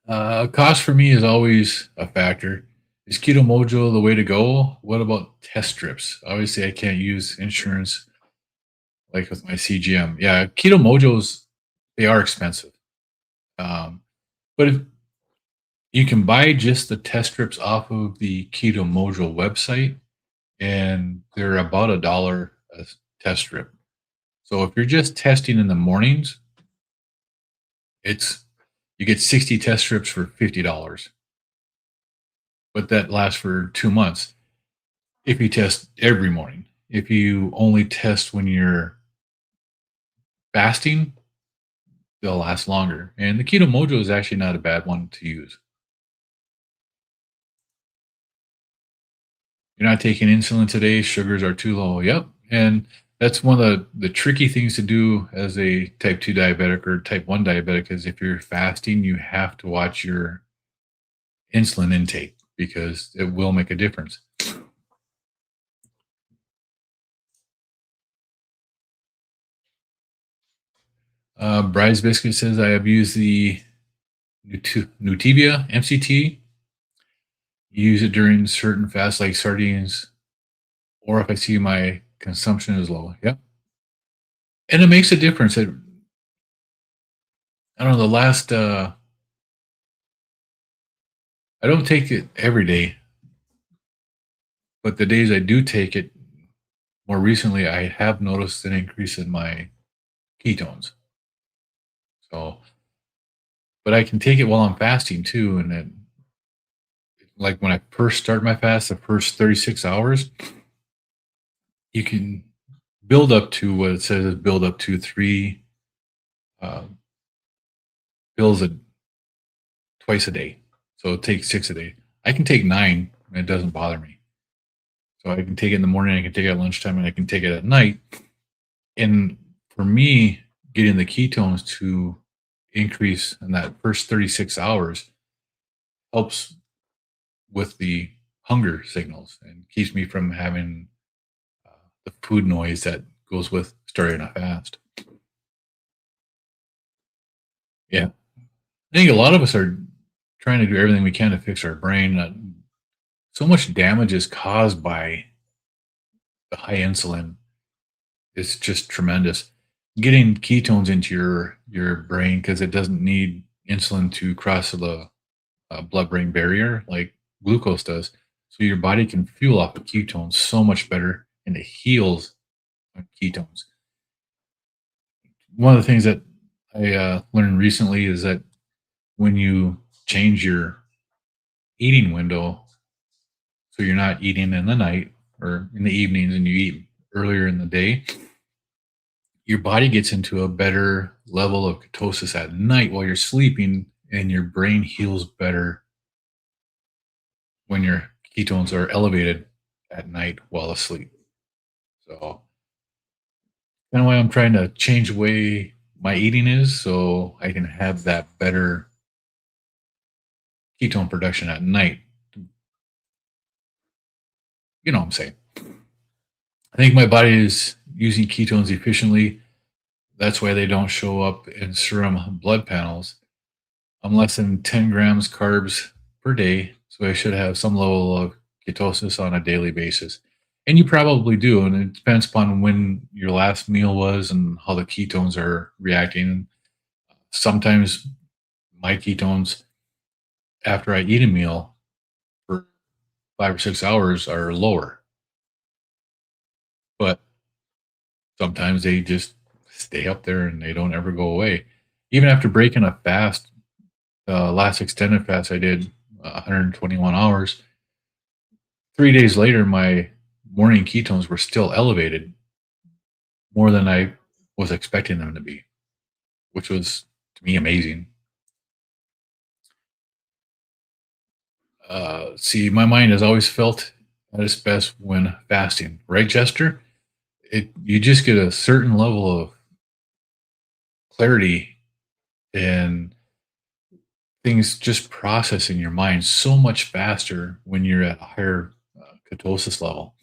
Cost for me is always a factor. Is Keto Mojo the way to go? What about test strips? Obviously, I can't use insurance like with my CGM. Yeah, Keto Mojos, they are expensive. Um, but if you can buy just the test strips off of the Keto Mojo website, and they're about $1 a test strip. So if you're just testing in the mornings, it's you get 60 test strips for $50, but that lasts for 2 months. If you test every morning, if you only test when you're fasting, they'll last longer. And the Keto Mojo is actually not a bad one to use. You're not taking insulin today, sugars are too low. Yep. And that's one of the tricky things to do as a type 2 diabetic or type 1 diabetic is if you're fasting, you have to watch your insulin intake because it will make a difference. Bryce Biscuit says I have used the Nutibia MCT. Use it during certain fasts like sardines or if I see my consumption is low. Yep. And it makes a difference. I don't know, the last I don't take it every day, but the days I do take it, more recently, I have noticed an increase in my ketones. So, but I can take it while I'm fasting too. And then, like when I first start my fast, the first 36 hours, you can build up to what it says is build up to three uh, pills twice a day. So take 6 a day. I can take 9 and it doesn't bother me. So I can take it in the morning, I can take it at lunchtime, and I can take it at night. And for me, getting the ketones to increase in that first 36 hours helps with the hunger signals and keeps me from having the food noise that goes with starting a fast. Yeah. I think a lot of us are trying to do everything we can to fix our brain. So much damage is caused by the high insulin. It's just tremendous. Getting ketones into your brain because it doesn't need insulin to cross the blood-brain barrier like glucose does. So your body can fuel off of ketones so much better, and it heals on ketones. One of the things that I learned recently is that when you change your eating window, so you're not eating in the night or in the evenings, and you eat earlier in the day, your body gets into a better level of ketosis at night while you're sleeping, and your brain heals better when your ketones are elevated at night while asleep. So, kind of why I'm trying to change the way my eating is so I can have that better ketone production at night. You know what I'm saying? I think my body is using ketones efficiently. That's why they don't show up in serum blood panels. I'm less than 10 grams carbs per day, so I should have some level of ketosis on a daily basis. And you probably do, and it depends upon when your last meal was and how the ketones are reacting. Sometimes my ketones after I eat a meal for 5 or 6 hours are lower, but sometimes they just stay up there and they don't ever go away. Even after breaking a fast, last extended fast I did 121 hours. 3 days later, my morning ketones were still elevated more than I was expecting them to be, which was to me amazing. See, my mind has always felt at its best when fasting, right, Jester? You just get a certain level of clarity and things just process in your mind so much faster when you're at a higher ketosis level.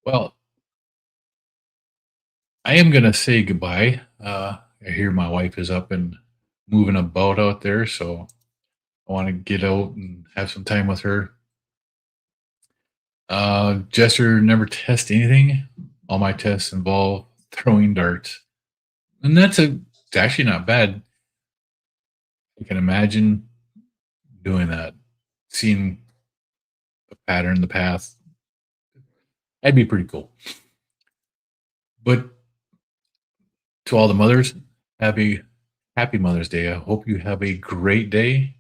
Well, I am gonna say goodbye. I hear my wife is up and moving about out there, so I want to get out and have some time with her. Jester never test anything. All my tests involve throwing darts, and it's actually not bad. I can imagine doing that, seeing the pattern, the path. That'd be pretty cool. But to all the mothers, happy Mother's Day. I hope you have a great day,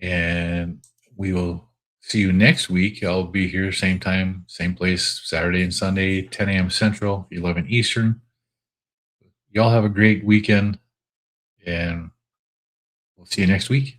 and we will see you next week. I'll be here same time, same place, Saturday and Sunday, 10 a.m. Central, 11 Eastern. Y'all have a great weekend, and we'll see you next week.